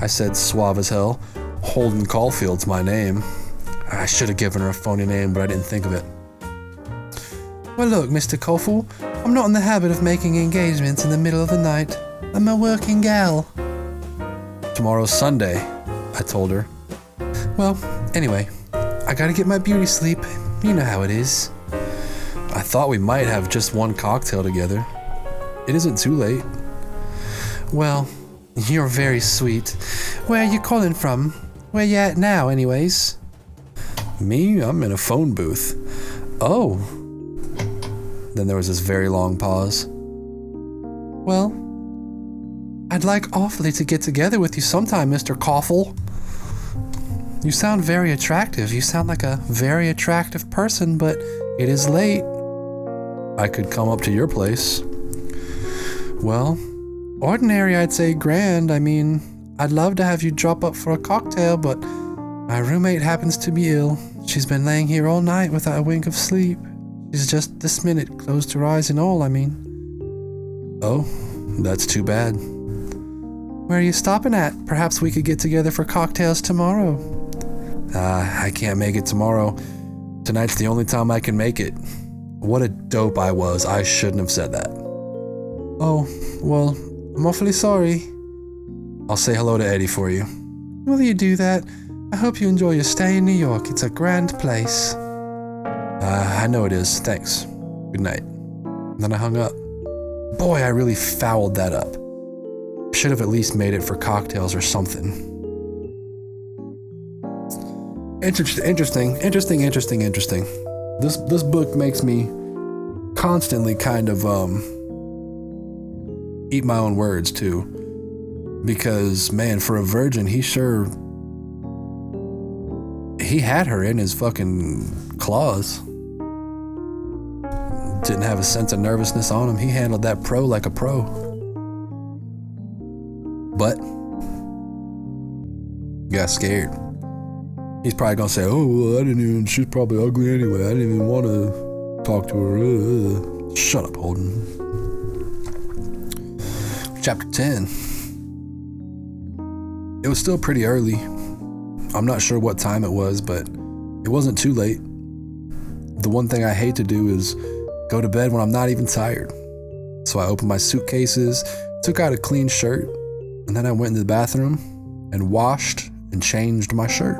I said, suave as hell. Holden Caulfield's my name. I should have given her a phony name, but I didn't think of it. Well, look, Mr. Caulfield, I'm not in the habit of making engagements in the middle of the night. I'm a working gal. Tomorrow's Sunday, I told her. Well, anyway, I gotta get my beauty sleep. You know how it is. I thought we might have just one cocktail together. It isn't too late. Well, you're very sweet. Where are you calling from? Where you at now, anyways? Me? I'm in a phone booth. Oh. Then there was this very long pause. Well, I'd like awfully to get together with you sometime, Mr. Coffle. You sound very attractive. You sound like a very attractive person, but it is late. I could come up to your place. Well, ordinary I'd say grand. I mean, I'd love to have you drop up for a cocktail, but my roommate happens to be ill. She's been laying here all night without a wink of sleep. She's just this minute closed her eyes and all, I mean. Oh, that's too bad. Where are you stopping at? Perhaps we could get together for cocktails tomorrow. I can't make it tomorrow. Tonight's the only time I can make it. What a dope I was. I shouldn't have said that. Oh, well, I'm awfully sorry. I'll say hello to Eddie for you. Will you do that? I hope you enjoy your stay in New York. It's a grand place. I know it is. Thanks. Good night. And then I hung up. Boy, I really fouled that up. Should have at least made it for cocktails or something. Interesting. This book makes me constantly kind of eat my own words too, because man, for a virgin, he had her in his fucking claws. Didn't have a sense of nervousness on him. He handled that pro like a pro. But got scared. He's probably gonna say, oh, well, she's probably ugly anyway. I didn't even want to talk to her. Shut up, Holden. Chapter 10. It was still pretty early. I'm not sure what time it was, but it wasn't too late. The one thing I hate to do is go to bed when I'm not even tired. So I opened my suitcases, took out a clean shirt, and then I went into the bathroom and washed and changed my shirt.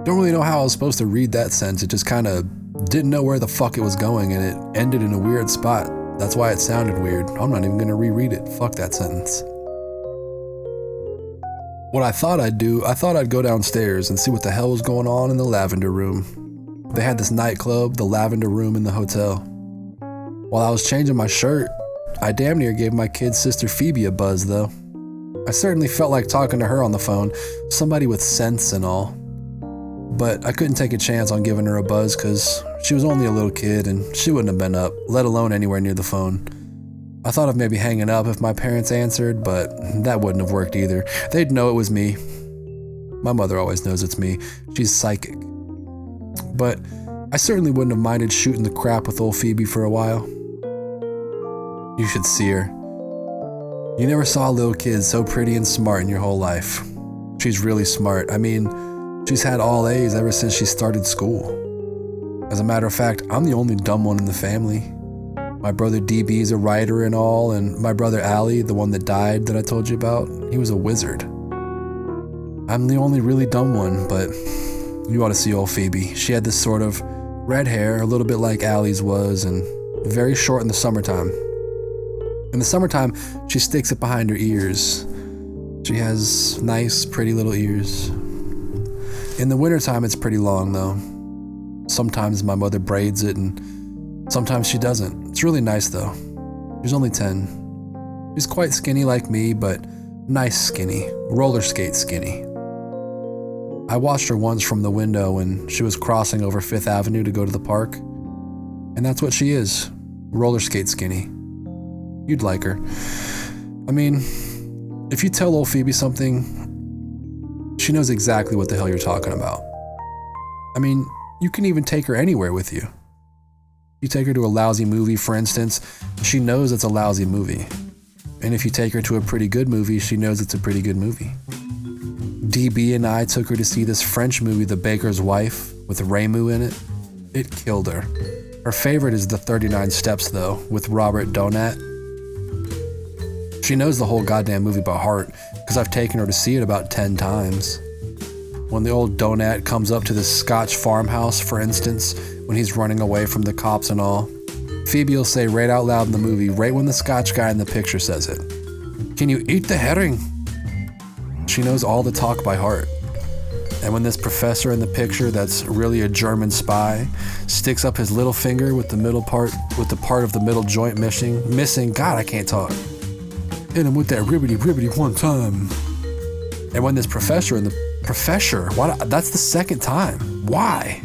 Don't really know how I was supposed to read that sentence. It just kind of didn't know where the fuck it was going, and it ended in a weird spot. That's why it sounded weird. I'm not even going to reread it. Fuck that sentence. What I thought I'd do, I thought I'd go downstairs and see what the hell was going on in the lavender room. They had this nightclub, the lavender room in the hotel. While I was changing my shirt, I damn near gave my kid sister Phoebe a buzz though. I certainly felt like talking to her on the phone, somebody with sense and all. But I couldn't take a chance on giving her a buzz because she was only a little kid and she wouldn't have been up, let alone anywhere near the phone. I thought of maybe hanging up if my parents answered, but that wouldn't have worked either. They'd know it was me. My mother always knows it's me. She's psychic. But I certainly wouldn't have minded shooting the crap with old Phoebe for a while. You should see her. You never saw a little kid so pretty and smart in your whole life. She's really smart. I mean, she's had all A's ever since she started school. As a matter of fact, I'm the only dumb one in the family. My brother DB is a writer and all, and my brother Ali, the one that died that I told you about, he was a wizard. I'm the only really dumb one, but you ought to see old Phoebe. She had this sort of red hair, a little bit like Ali's was, and very short in the summertime. In the summertime, she sticks it behind her ears. She has nice, pretty little ears. In the wintertime, it's pretty long, though. Sometimes my mother braids it, and sometimes she doesn't. It's really nice, though. She's only 10. She's quite skinny like me, but nice skinny, roller skate skinny. I watched her once from the window when she was crossing over 5th Avenue to go to the park. And that's what she is, roller skate skinny. You'd like her. I mean, if you tell old Phoebe something, she knows exactly what the hell you're talking about. I mean, you can even take her anywhere with you. You take her to a lousy movie, for instance, she knows it's a lousy movie. And if you take her to a pretty good movie, she knows it's a pretty good movie. DB and I took her to see this French movie, The Baker's Wife, with Raymond in it. It killed her. Her favorite is The 39 Steps, though, with Robert Donat. She knows the whole goddamn movie by heart, because I've taken her to see it about 10 times. When the old Donat comes up to this Scotch farmhouse, for instance, when he's running away from the cops and all, Phoebe will say right out loud in the movie, right when the Scotch guy in the picture says it, "Can you eat the herring?" She knows all the talk by heart. And when this professor in the picture that's really a German spy sticks up his little finger with the part of the middle joint missing, God, I can't talk. Hit him with that ribbity one time. And when this professor, that's the second time. Why?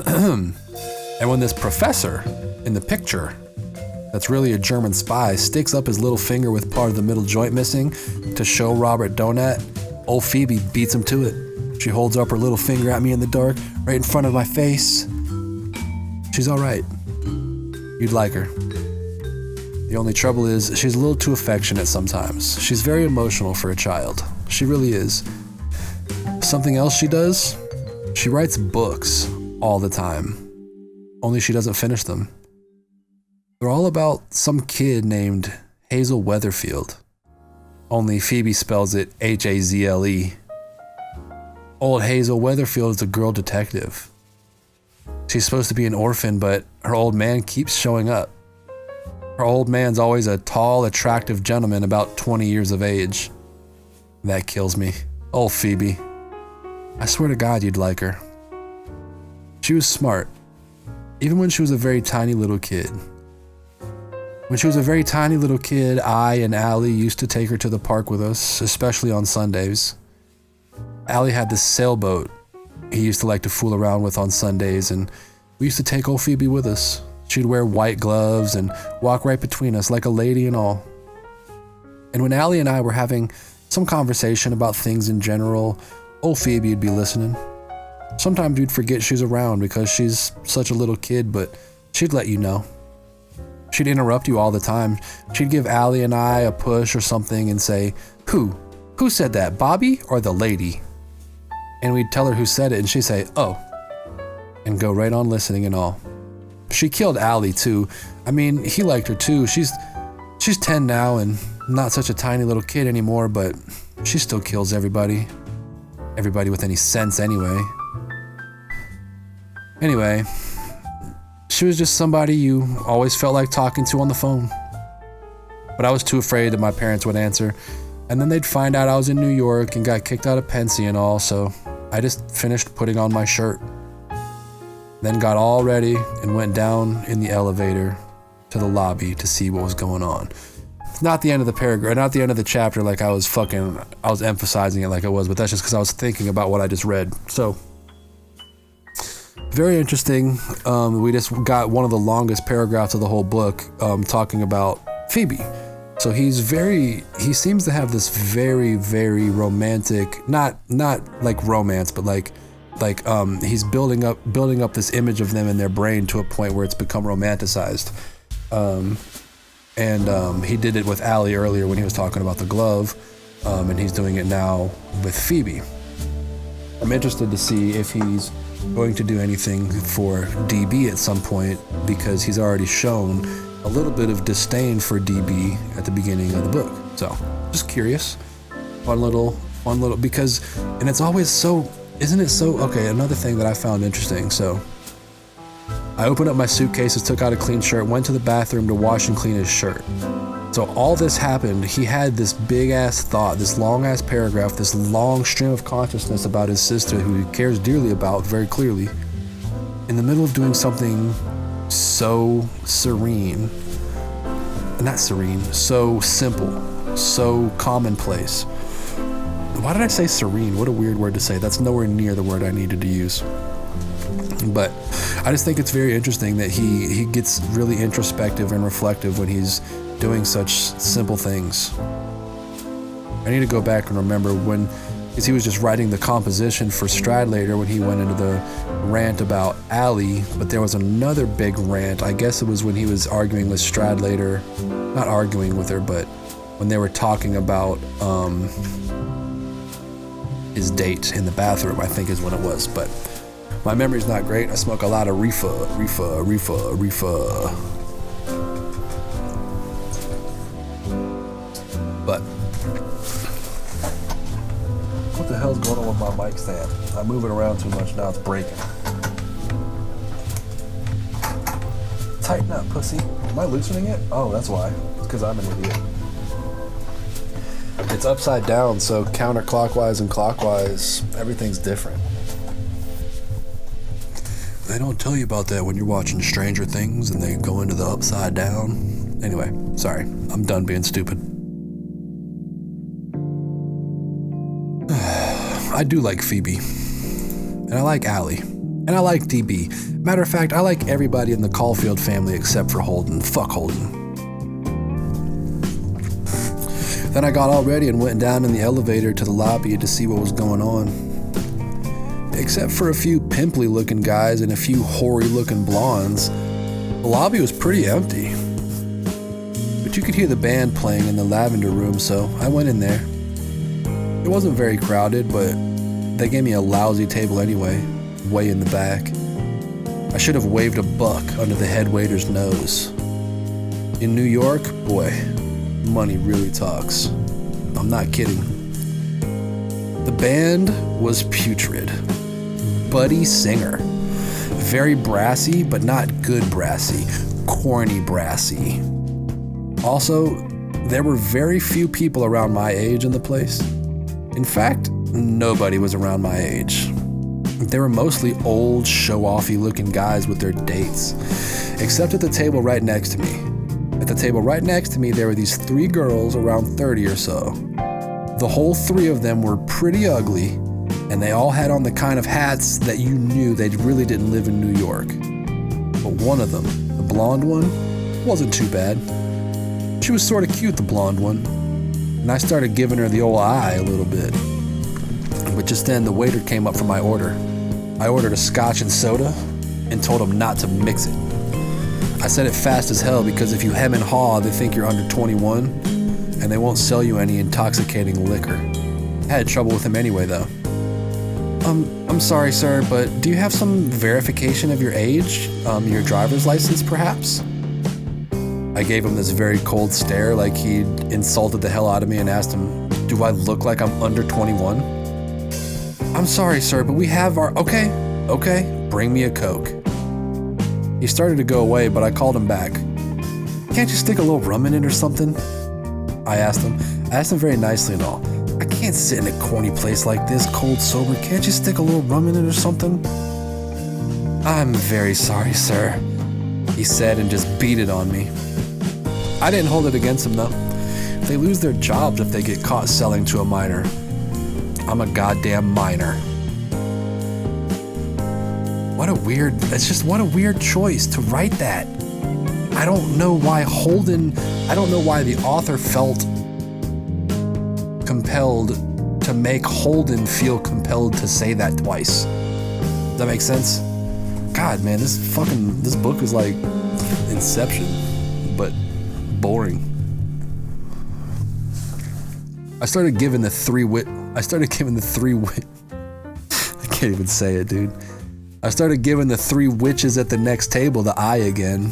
And when this professor in the picture that's really a German spy sticks up his little finger with part of the middle joint missing to show Robert Donat, old Phoebe beats him to it. She holds up her little finger at me in the dark, right in front of my face. She's all right. You'd like her. The only trouble is she's a little too affectionate sometimes. She's very emotional for a child. She really is. Something else she does? She writes books all the time. Only she doesn't finish them. They're all about some kid named Hazel Weatherfield. Only Phoebe spells it Hazle. Old Hazel Weatherfield is a girl detective. She's supposed to be an orphan, but her old man keeps showing up. Her old man's always a tall, attractive gentleman about 20 years of age. That kills me. Oh, Phoebe. I swear to God you'd like her. She was smart, even when she was a very tiny little kid. When she was a very tiny little kid, I and Ali used to take her to the park with us, especially on Sundays. Ali had this sailboat he used to like to fool around with on Sundays, and we used to take old Phoebe with us. She'd wear white gloves and walk right between us like a lady and all. And when Ali and I were having some conversation about things in general, old Phoebe would be listening. Sometimes you'd forget she's around because she's such a little kid, but she'd let you know. She'd interrupt you all the time. She'd give Ali and I a push or something and say, Who said that, Bobby or the lady? And we'd tell her who said it and she'd say, oh, and go right on listening and all. She killed Ali too. I mean, he liked her too. She's 10 now and not such a tiny little kid anymore, but she still kills everybody. Everybody with any sense anyway. Anyway, she was just somebody you always felt like talking to on the phone. But I was too afraid that my parents would answer. And then they'd find out I was in New York and got kicked out of Pensy and all, so I just finished putting on my shirt. Then got all ready and went down in the elevator to the lobby to see what was going on. It's not the end of the paragraph, not the end of the chapter like I was emphasizing it like I was, but that's just because I was thinking about what I just read. So, very interesting. We just got one of the longest paragraphs of the whole book talking about Phoebe. So he seems to have this very, very romantic, not like romance, but like he's building up this image of them in their brain to a point where it's become romanticized. And he did it with Allie earlier when he was talking about the glove, and he's doing it now with Phoebe. I'm interested to see if he's going to do anything for DB at some point, because he's already shown a little bit of disdain for DB at the beginning of the book. So, just curious. Fun little, because, and it's always so, isn't it so, okay, another thing that I found interesting. So, I opened up my suitcases, took out a clean shirt, went to the bathroom to wash and clean his shirt. So all this happened, he had this big ass thought, this long ass paragraph, this long stream of consciousness about his sister who he cares dearly about very clearly, in the middle of doing something so serene, not serene, so simple, so commonplace. Why did I say serene? What a weird word to say. That's nowhere near the word I needed to use. But I just think it's very interesting that he gets really introspective and reflective when he's doing such simple things. I need to go back and remember because he was just writing the composition for Stradlater when he went into the rant about Allie, but there was another big rant. I guess it was when he was arguing with Stradlater, not arguing with her, but when they were talking about his date in the bathroom, I think is when it was. But my memory's not great. I smoke a lot of reefer. But what the hell's going on with my mic stand? I'm moving around too much, now it's breaking. Tighten up, pussy. Am I loosening it? Oh, that's why. It's because I'm an idiot. It's upside down, so counterclockwise and clockwise, everything's different. They don't tell you about that when you're watching Stranger Things and they go into the upside down. Anyway, sorry. I'm done being stupid. I do like Phoebe. And I like Allie. And I like DB. Matter of fact, I like everybody in the Caulfield family except for Holden. Fuck Holden. Then I got all ready and went down in the elevator to the lobby to see what was going on. Except for a few pimply-looking guys and a few hoary-looking blondes, the lobby was pretty empty. But you could hear the band playing in the lavender room, so I went in there. It wasn't very crowded, but they gave me a lousy table anyway, way in the back. I should have waved a buck under the head waiter's nose. In New York, boy, money really talks. I'm not kidding. The band was putrid. Buddy Singer. Very brassy, but not good brassy. Corny brassy. Also, there were very few people around my age in the place. In fact, nobody was around my age. They were mostly old, show-offy looking guys with their dates. Except at the table right next to me. At the table right next to me, there were these 3 girls around 30 or so. The whole 3 of them were pretty ugly, and they all had on the kind of hats that you knew they really didn't live in New York. But one of them, the blonde one, wasn't too bad. She was sort of cute, the blonde one, and I started giving her the old eye a little bit. But just then, the waiter came up for my order. I ordered a scotch and soda and told him not to mix it. I said it fast as hell because if you hem and haw, they think you're under 21, and they won't sell you any intoxicating liquor. I had trouble with him anyway, though. I'm sorry, sir, but do you have some verification of your age? Your driver's license, perhaps? I gave him this very cold stare like he'd insulted the hell out of me and asked him, do I look like I'm under 21? I'm sorry, sir, but we have our... Okay, bring me a Coke. He started to go away, but I called him back. Can't you stick a little rum in it or something? I asked him. I asked him very nicely and all. I can't sit in a corny place like this, cold sober. Can't you stick a little rum in it or something? I'm very sorry, sir, he said and just beat it on me. I didn't hold it against him though. They lose their jobs if they get caught selling to a minor. I'm a goddamn minor. What a weird choice to write that. I don't know why the author felt compelled to make Holden feel compelled to say that twice. Does that make sense? God, man, this book is like Inception, but boring. I started giving the three I can't even say it, dude. I started giving the three witches at the next table the eye again.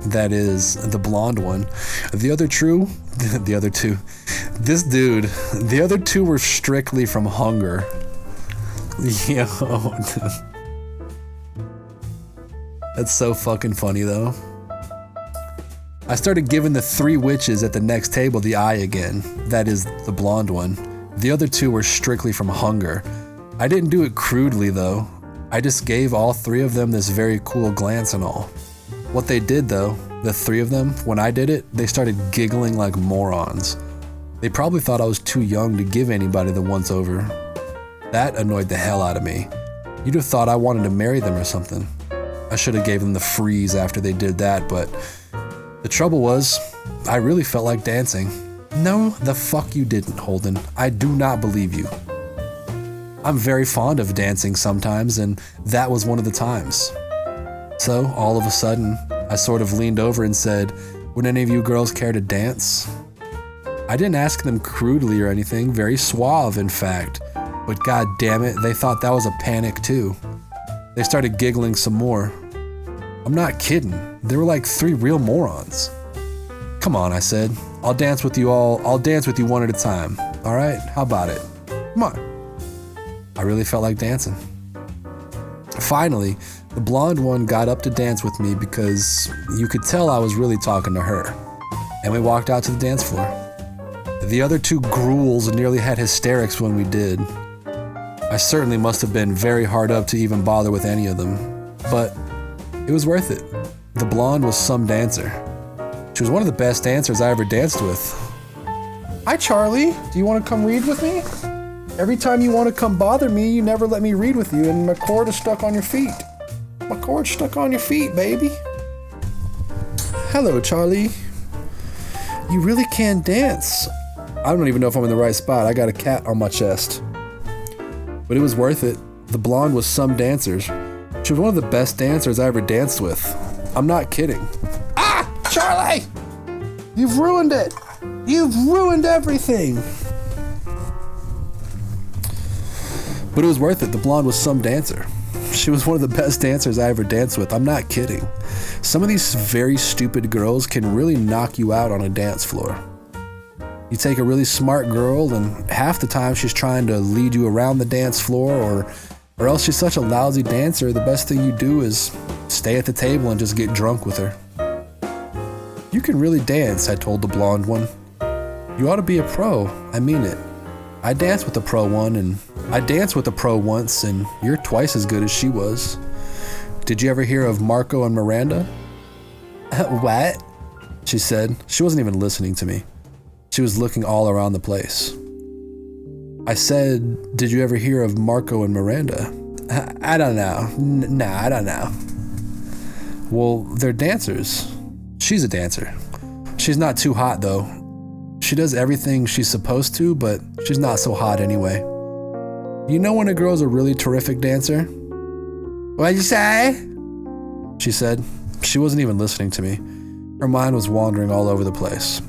That is, the blonde one. The other two were strictly from hunger. Yo, that's so fucking funny though. I started giving the three witches at the next table the eye again. That is, the blonde one. The other two were strictly from hunger. I didn't do it crudely though. I just gave all three of them this very cool glance and all. What they did though, the three of them, when I did it, they started giggling like morons. They probably thought I was too young to give anybody the once over. That annoyed the hell out of me. You'd have thought I wanted to marry them or something. I should have gave them the freeze after they did that, but the trouble was, I really felt like dancing. No, the fuck you didn't, Holden. I do not believe you. I'm very fond of dancing sometimes, and that was one of the times. So, all of a sudden, I sort of leaned over and said, would any of you girls care to dance? I didn't ask them crudely or anything, very suave in fact, but god damn it, they thought that was a panic too. They started giggling some more. I'm not kidding, they were like three real morons. Come on, I said, I'll dance with you one at a time, alright? How about it? Come on. I really felt like dancing. Finally, the blonde one got up to dance with me because you could tell I was really talking to her, and we walked out to the dance floor. The other two gruels nearly had hysterics when we did. I certainly must have been very hard up to even bother with any of them, but it was worth it. The blonde was some dancer. She was one of the best dancers I ever danced with. Hi Charlie, do you want to come read with me? Every time you want to come bother me, you never let me read with you, and my cord is stuck on your feet. My cord's stuck on your feet, baby. Hello, Charlie. You really can dance. I don't even know if I'm in the right spot. I got a cat on my chest. But it was worth it. The blonde was some dancer. She was one of the best dancers I ever danced with. I'm not kidding. Ah! Charlie! You've ruined it! You've ruined everything! But it was worth it. The blonde was some dancer. She was one of the best dancers I ever danced with. I'm not kidding. Some of these very stupid girls can really knock you out on a dance floor. You take a really smart girl, and half the time she's trying to lead you around the dance floor, or else she's such a lousy dancer, the best thing you do is stay at the table and just get drunk with her. You can really dance, I told the blonde one. You ought to be a pro. I mean it. I danced with a pro once, and you're twice as good as she was. Did you ever hear of Marco and Miranda? What? She said. She wasn't even listening to me. She was looking all around the place. I said, did you ever hear of Marco and Miranda? I don't know. Nah, I don't know. Well, they're dancers. She's a dancer. She's not too hot though. She does everything she's supposed to, but she's not so hot anyway. You know when a girl's a really terrific dancer? What'd you say? She said. She wasn't even listening to me. Her mind was wandering all over the place.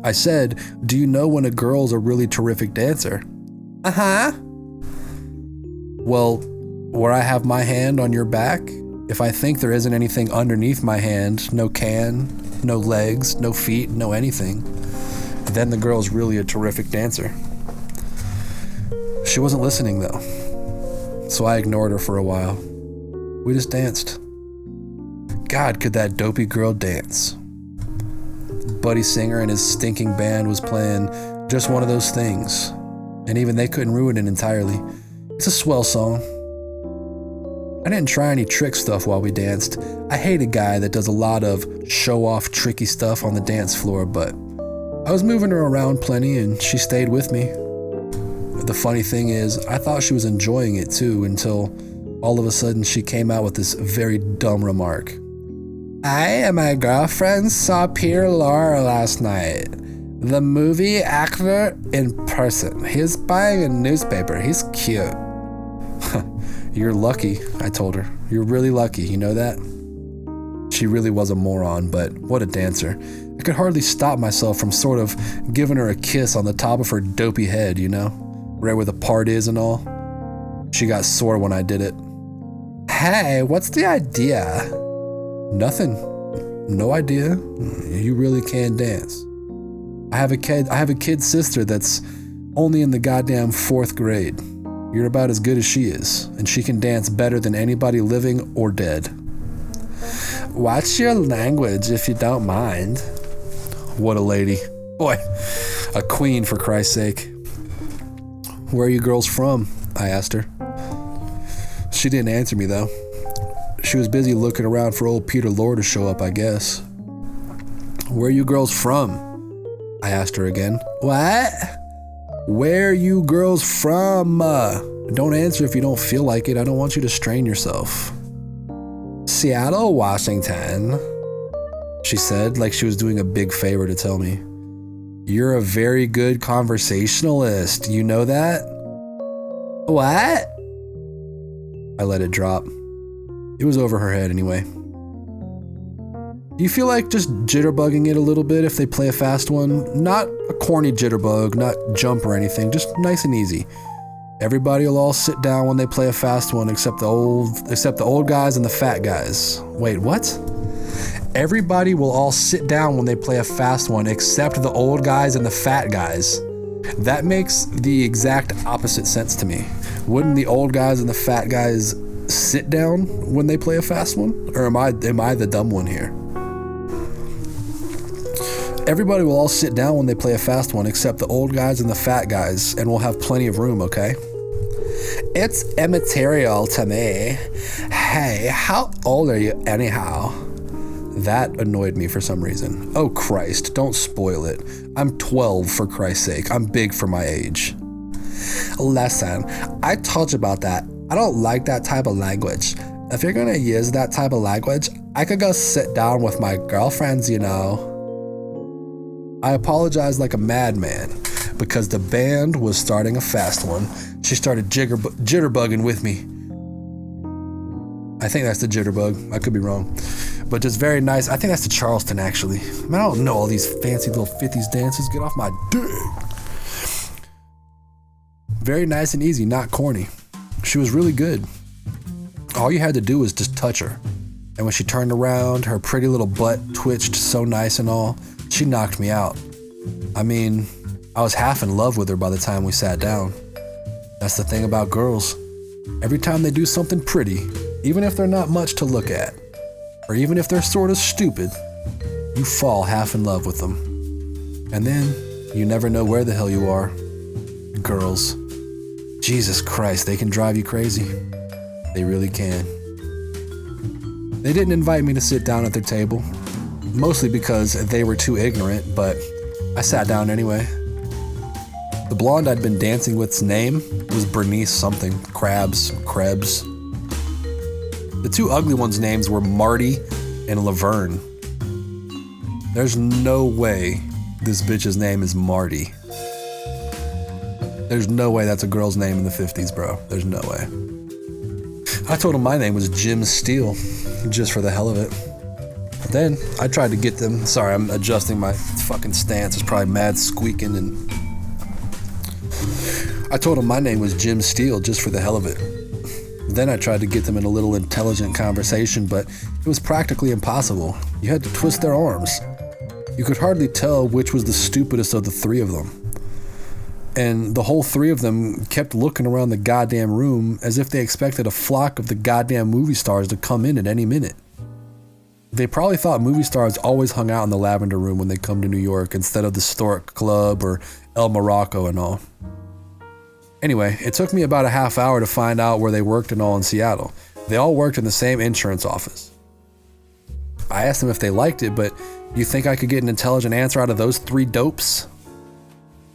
I said, do you know when a girl's a really terrific dancer? Uh-huh. Well, where I have my hand on your back, if I think there isn't anything underneath my hand, no can, no legs, no feet, no anything, then the girl's really a terrific dancer. She wasn't listening though, so I ignored her for a while. We just danced. God, could that dopey girl dance. buddy singer and his stinking band was playing Just One of Those Things, and even they couldn't ruin it entirely. It's a swell song. I didn't try any trick stuff while we danced. I hate a guy that does a lot of show-off tricky stuff on the dance floor, but I was moving her around plenty and she stayed with me. The funny thing is, I thought she was enjoying it too until all of a sudden she came out with this very dumb remark. I and my girlfriend saw Peter Lorre last night. The movie actor in person. He's buying a newspaper. He's cute. You're lucky, I told her. You're really lucky, you know that? She really was a moron, but what a dancer. I could hardly stop myself from sort of giving her a kiss on the top of her dopey head, you know? Right where the part is and all. She got sore when I did it. Hey, what's the idea? Nothing. No idea. You really can dance. I have a kid sister that's only in the goddamn 4th grade. You're about as good as she is, and she can dance better than anybody living or dead. Watch your language if you don't mind. What a lady. Boy, a queen for Christ's sake. Where are you girls from? I asked her. She didn't answer me though. She was busy looking around for old Peter Lorre to show up, I guess. Where are you girls from? I asked her again. What? Where are you girls from? Don't answer if you don't feel like it. I don't want you to strain yourself. Seattle, Washington, she said, like she was doing a big favor to tell me. You're a very good conversationalist. You know that? What? I let it drop. It was over her head anyway. Do you feel like just jitterbugging it a little bit if they play a fast one? Not a corny jitterbug, not jump or anything, just nice and easy. Everybody will all sit down when they play a fast one except the old guys and the fat guys. Wait, what? Everybody will all sit down when they play a fast one except the old guys and the fat guys. That makes the exact opposite sense to me. Wouldn't the old guys and the fat guys sit down when they play a fast one? Or am I the dumb one here? Everybody will all sit down when they play a fast one except the old guys and the fat guys, and we'll have plenty of room, okay? It's immaterial to me. Hey, how old are you anyhow? That annoyed me for some reason. Oh Christ, don't spoil it. I'm 12 for Christ's sake. I'm big for my age. Listen, I told you about that. I don't like that type of language. If you're gonna use that type of language, I could go sit down with my girlfriends, you know. I apologized like a madman because the band was starting a fast one. She started jitterbugging with me. I think that's the jitterbug. I could be wrong. But just very nice. I think that's the Charleston, actually. Man, I don't know all these fancy little 50s dances. Get off my dick. Very nice and easy, not corny. She was really good. All you had to do was just touch her. And when she turned around, her pretty little butt twitched so nice and all. She knocked me out. I mean, I was half in love with her by the time we sat down. That's the thing about girls. Every time they do something pretty, even if they're not much to look at, or even if they're sort of stupid, you fall half in love with them. And then you never know where the hell you are. Girls. Jesus Christ, they can drive you crazy. They really can. They didn't invite me to sit down at their table. Mostly because they were too ignorant, but I sat down anyway. The blonde I'd been dancing with's name was Bernice something, Krebs. The two ugly ones' names were Marty and Laverne. There's no way this bitch's name is Marty. There's no way that's a girl's name in the 50s, bro. There's no way. I told him my name was Jim Steele, just for the hell of it. Then I tried to get them. Sorry, I'm adjusting my fucking stance. It's probably mad squeaking. And I told them my name was Jim Steele just for the hell of it. Then I tried to get them in a little intelligent conversation, but it was practically impossible. You had to twist their arms. You could hardly tell which was the stupidest of the three of them. And the whole three of them kept looking around the goddamn room as if they expected a flock of the goddamn movie stars to come in at any minute. They probably thought movie stars always hung out in the Lavender Room when they come to New York instead of the Stork Club or El Morocco and all. Anyway, it took me about a half hour to find out where they worked and all in Seattle. They all worked in the same insurance office. I asked them if they liked it, but you think I could get an intelligent answer out of those three dopes?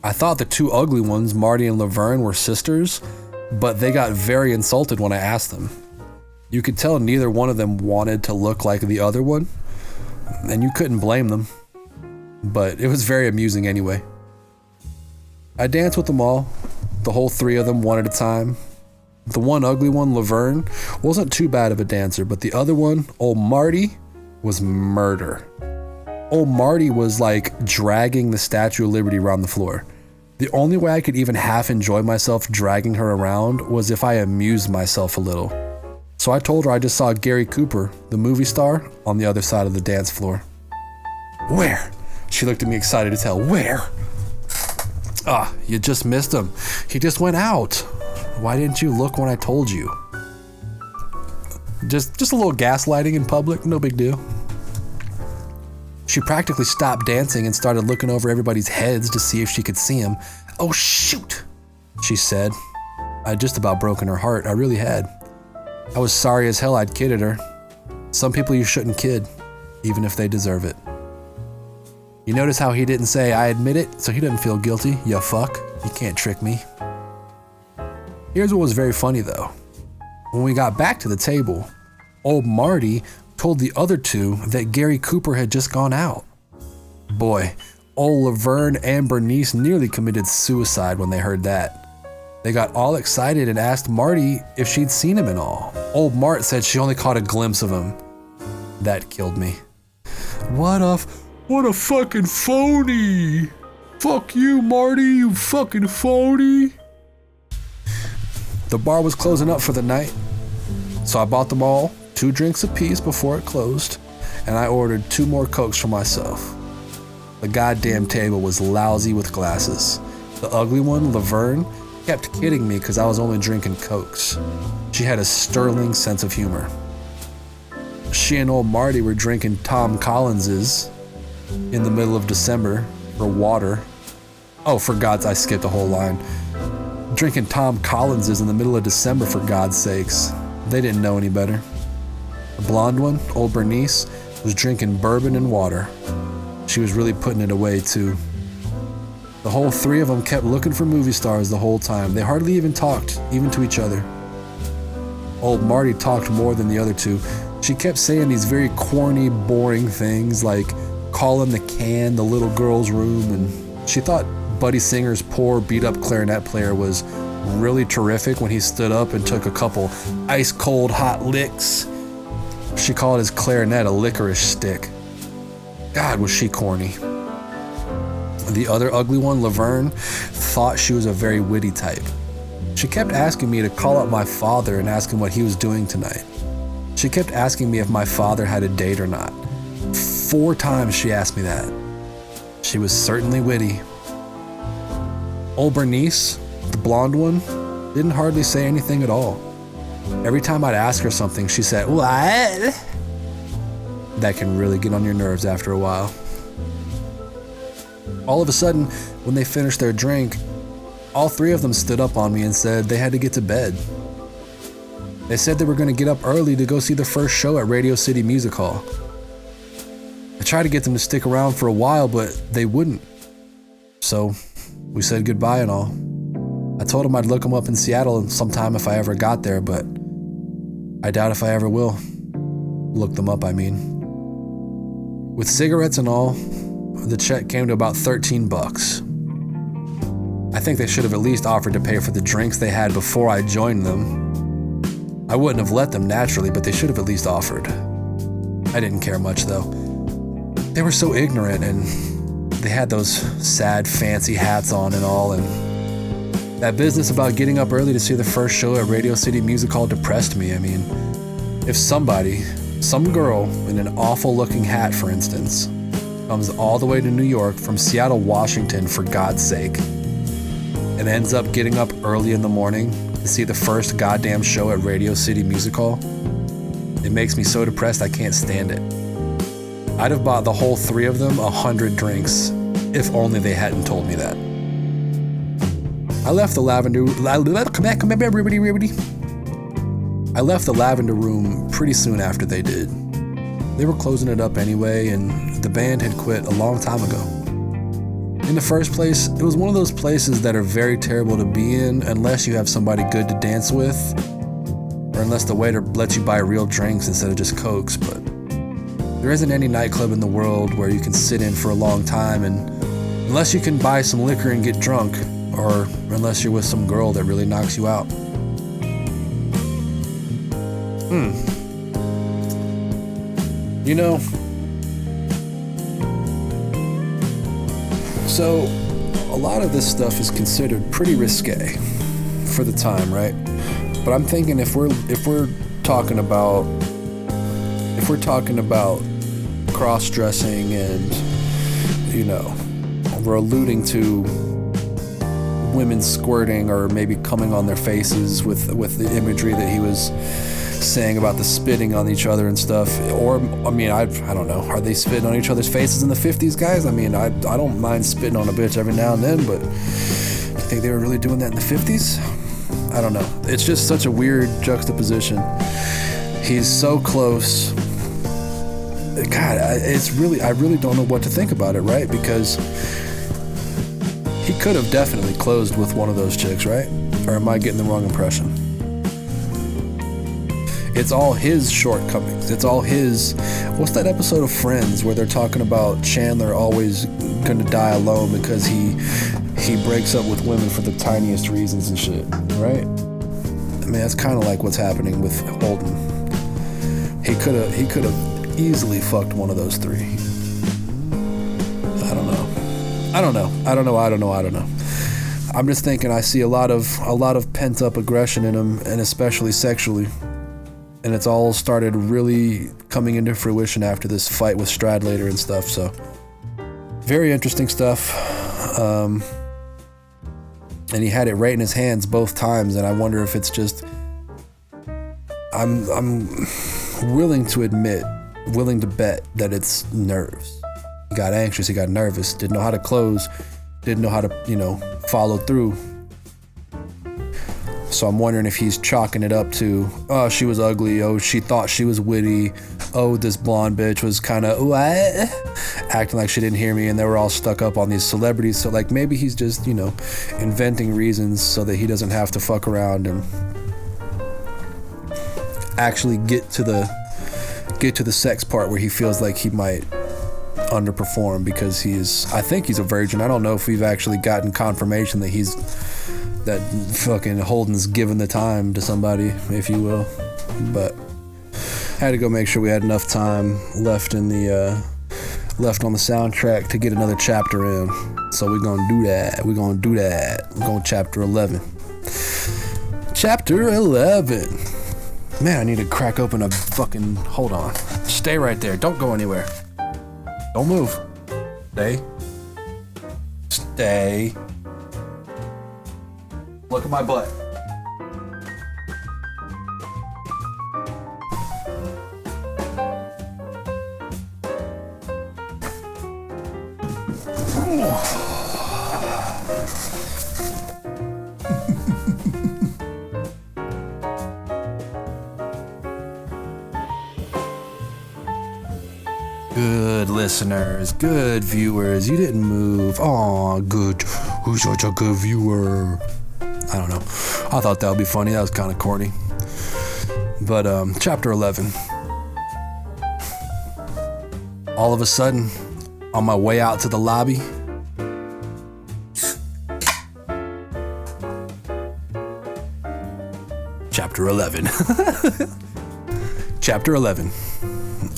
I thought the two ugly ones, Marty and Laverne, were sisters, but they got very insulted when I asked them. You could tell neither one of them wanted to look like the other one, and you couldn't blame them. But it was very amusing anyway. I danced with them all, the whole three of them, one at a time. The one ugly one, Laverne, wasn't too bad of a dancer, but the other one, old Marty, was murder. Old Marty was like dragging the Statue of Liberty around the floor. The only way I could even half enjoy myself dragging her around was if I amused myself a little. So I told her I just saw Gary Cooper, the movie star, on the other side of the dance floor. Where? She looked at me excited to tell. Where? Ah, you just missed him. He just went out. Why didn't you look when I told you? Just a little gaslighting in public, no big deal. She practically stopped dancing and started looking over everybody's heads to see if she could see him. Oh shoot, she said. I'd just about broken her heart, I really had. I was sorry as hell I'd kidded her. Some people you shouldn't kid, even if they deserve it. You notice how he didn't say, I admit it, so he doesn't feel guilty, you fuck. You can't trick me. Here's what was very funny though. When we got back to the table, old Marty told the other two that Gary Cooper had just gone out. Boy, old Laverne and Bernice nearly committed suicide when they heard that. They got all excited and asked Marty if she'd seen him and all. Old Mart said she only caught a glimpse of him. That killed me. What a fucking phony. Fuck you, Marty, you fucking phony. The bar was closing up for the night, so I bought them all 2 drinks apiece before it closed, and I ordered 2 more Cokes for myself. The goddamn table was lousy with glasses. The ugly one, Laverne, kept kidding me because I was only drinking Cokes. She had a sterling sense of humor. She and old Marty were drinking Tom Collins's in the middle of December for water. Oh, for God's, I skipped a whole line. Drinking Tom Collins's in the middle of December, for God's sakes. They didn't know any better. The blonde one, old Bernice, was drinking bourbon and water. She was really putting it away too. The whole 3 of them kept looking for movie stars the whole time. They hardly even talked, even to each other. Old Marty talked more than the other 2. She kept saying these very corny, boring things like calling the can the little girl's room, and she thought Buddy Singer's poor beat-up clarinet player was really terrific when he stood up and took a couple ice-cold hot licks. She called his clarinet a licorice stick. God, was she corny. The other ugly one, Laverne, thought she was a very witty type. She kept asking me to call up my father and ask him what he was doing tonight. She kept asking me if my father had a date or not. 4 times she asked me that. She was certainly witty. Old Bernice, the blonde one, didn't hardly say anything at all. Every time I'd ask her something, she said, "What?" That can really get on your nerves after a while. All of a sudden, when they finished their drink, all 3 of them stood up on me and said they had to get to bed. They said they were going to get up early to go see the first show at Radio City Music Hall. I tried to get them to stick around for a while, but they wouldn't. So we said goodbye and all. I told them I'd look them up in Seattle sometime if I ever got there, but I doubt if I ever will. Look them up, I mean. With cigarettes and all, the check came to about $13. I think they should have at least offered to pay for the drinks they had before I joined them. I wouldn't have let them naturally, but they should have at least offered. I didn't care much though. They were so ignorant, and they had those sad fancy hats on and all, and that business about getting up early to see the first show at Radio City Music Hall depressed me. I mean, if somebody, some girl in an awful looking hat for instance, comes all the way to New York from Seattle, Washington, for God's sake, and ends up getting up early in the morning to see the first goddamn show at Radio City Music Hall, it makes me so depressed I can't stand it. I'd have bought the whole 3 of them 100 drinks if only they hadn't told me that. I left the lavender. Come here, everybody. I left the lavender room pretty soon after they did. They were closing it up anyway, and the band had quit a long time ago. In the first place, it was one of those places that are very terrible to be in unless you have somebody good to dance with, or unless the waiter lets you buy real drinks instead of just Cokes, but there isn't any nightclub in the world where you can sit in for a long time, and unless you can buy some liquor and get drunk, or unless you're with some girl that really knocks you out. You know, so a lot of this stuff is considered pretty risque for the time, right? But I'm thinking if we're talking about cross-dressing and, you know, we're alluding to women squirting or maybe coming on their faces with the imagery that he was saying about the spitting on each other and stuff, or I mean, I don't know, are they spitting on each other's faces in the 50s, guys? I mean, I don't mind spitting on a bitch every now and then, but you think they were really doing that in the 50s? I don't know. It's just such a weird juxtaposition. He's so close. God, I really don't know what to think about it, right? Because he could have definitely closed with one of those chicks, right? Or am I getting the wrong impression? It's all his shortcomings. It's all his... What's that episode of Friends where they're talking about Chandler always going to die alone because he breaks up with women for the tiniest reasons and shit, right? I mean, that's kind of like what's happening with Holden. He could have easily fucked one of those 3. I don't know. I'm just thinking I see a lot of pent up aggression in him, and especially sexually. And it's all started really coming into fruition after this fight with Stradlater and stuff, so very interesting stuff. And he had it right in his hands both times, and I wonder if it's just I'm willing to bet that it's nerves. He got anxious, he got nervous, didn't know how to close, didn't know how to, follow through. So I'm wondering if he's chalking it up to, oh, she was ugly, oh, she thought she was witty, oh, this blonde bitch was kind of, what? Acting like she didn't hear me, and they were all stuck up on these celebrities. So, like, maybe he's just, inventing reasons so that he doesn't have to fuck around and actually get to the sex part where he feels like he might underperform, because I think he's a virgin. I don't know if we've actually gotten confirmation that fucking Holden's given the time to somebody, if you will, but had to go make sure we had enough time left on the soundtrack to get another chapter in. So we're gonna do that. We're going chapter 11. Chapter 11. Man, I need to crack open a fucking... Hold on. Stay right there. Don't go anywhere. Don't move. Stay. Look at my butt. Good listeners, good viewers. You didn't move. Aw, good. Who's such a good viewer? I don't know. I thought that would be funny. That was kind of corny. But chapter 11. All of a sudden, on my way out to the lobby, chapter 11. Chapter 11.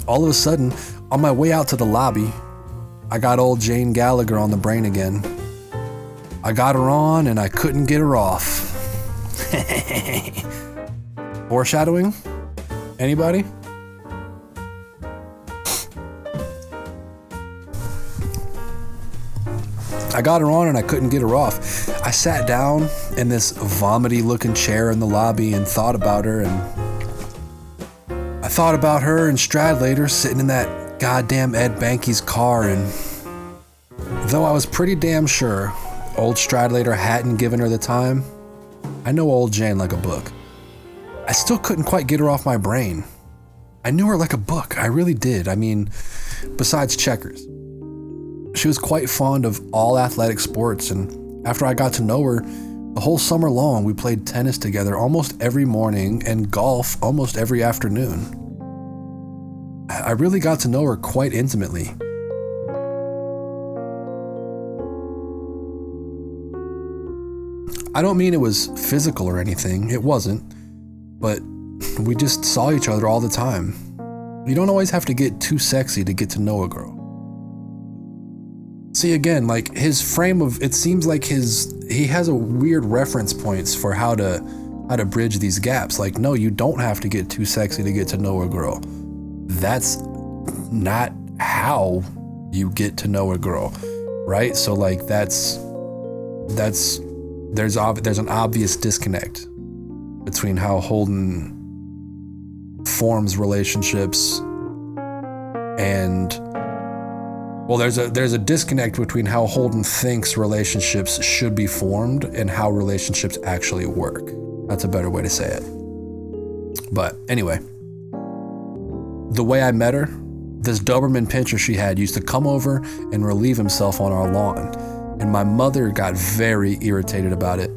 All of a sudden, on my way out to the lobby, I got old Jane Gallagher on the brain again. I got her on and I couldn't get her off. Foreshadowing? Anybody? I got her on and I couldn't get her off. I sat down in this vomity looking chair in the lobby and thought about her, and I thought about her and Stradlater sitting in that goddamn Ed Banky's car, and though I was pretty damn sure old Stradlater hadn't given her the time, I know old Jane like a book. I still couldn't quite get her off my brain. I knew her like a book, I really did. I mean, besides checkers. She was quite fond of all athletic sports, and after I got to know her, the whole summer long we played tennis together almost every morning and golf almost every afternoon. I really got to know her quite intimately. I don't mean it was physical or anything, it wasn't, but we just saw each other all the time. You don't always have to get too sexy to get to know a girl. See, again, like his frame of, it seems like he has a weird reference points for how to bridge these gaps. Like, no, you don't have to get too sexy to get to know a girl. That's not how you get to know a girl, right? So like there's an obvious disconnect between how Holden forms relationships and, well, there's a disconnect between how Holden thinks relationships should be formed and how relationships actually work. That's a better way to say it. But anyway, the way I met her, this Doberman pinscher she had used to come over and relieve himself on our lawn. And my mother got very irritated about it.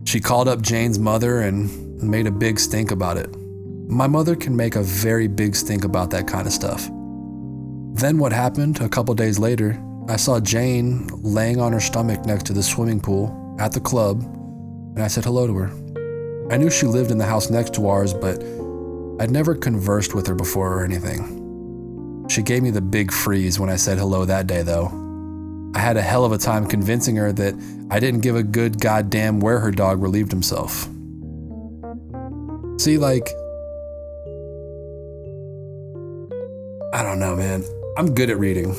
She called up Jane's mother and made a big stink about it. My mother can make a very big stink about that kind of stuff. Then what happened, a couple days later, I saw Jane laying on her stomach next to the swimming pool at the club, and I said hello to her. I knew she lived in the house next to ours, but I'd never conversed with her before or anything. She gave me the big freeze when I said hello that day, though. I had a hell of a time convincing her that I didn't give a good goddamn where her dog relieved himself. See, like, I don't know, man. I'm good at reading.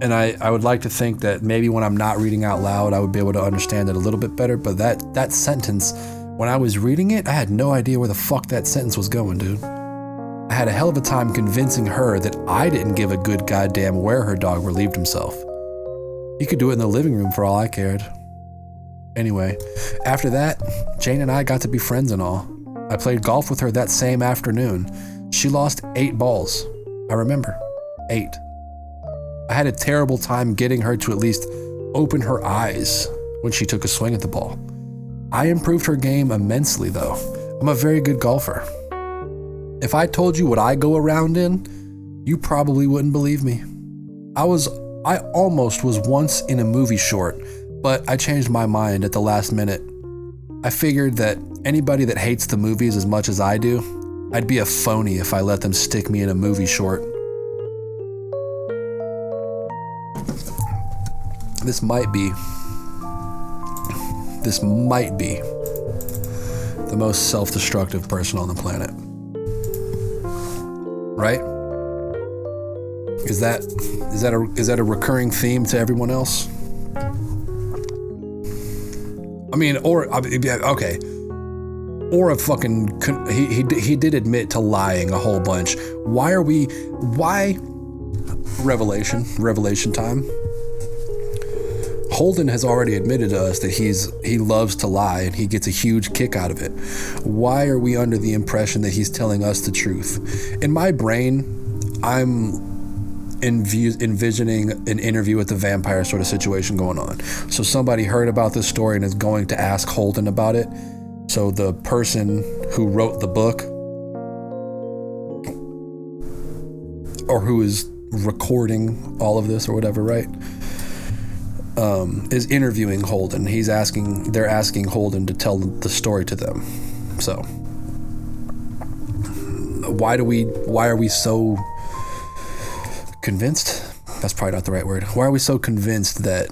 And I would like to think that maybe when I'm not reading out loud, I would be able to understand it a little bit better. But that sentence, when I was reading it, I had no idea where the fuck that sentence was going, dude. I had a hell of a time convincing her that I didn't give a good goddamn where her dog relieved himself. You could do it in the living room for all I cared. Anyway, after that, Jane and I got to be friends and all. I played golf with her that same afternoon. She lost 8 balls. I remember. 8. I had a terrible time getting her to at least open her eyes when she took a swing at the ball. I improved her game immensely, though. I'm a very good golfer. If I told you what I go around in, you probably wouldn't believe me. I almost was once in a movie short, but I changed my mind at the last minute. I figured that anybody that hates the movies as much as I do, I'd be a phony if I let them stick me in a movie short. This might be the most self-destructive person on the planet. Right? Is that a recurring theme to everyone else? I mean, okay. Or a fucking, he did admit to lying a whole bunch. Why revelation time. Holden has already admitted to us that he loves to lie and he gets a huge kick out of it. Why are we under the impression that he's telling us the truth? In my brain, I'm envisioning an interview with the vampire sort of situation going on. So somebody heard about this story and is going to ask Holden about it. So the person who wrote the book, or who is recording all of this or whatever, right? Is interviewing Holden. They're asking Holden to tell the story to them. So why are we so convinced? That's probably not the right word. Why are we so convinced that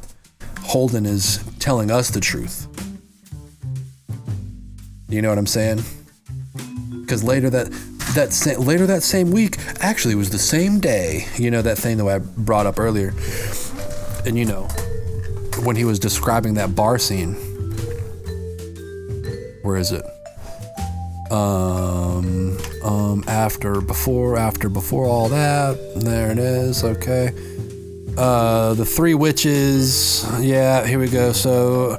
Holden is telling us the truth? You know what I'm saying? Because later that same week, actually it was the same day, you know, that thing that I brought up earlier. And you know, when he was describing that bar scene. Where is it? Before all that. There it is. Okay. The Three Witches. Yeah, here we go. So,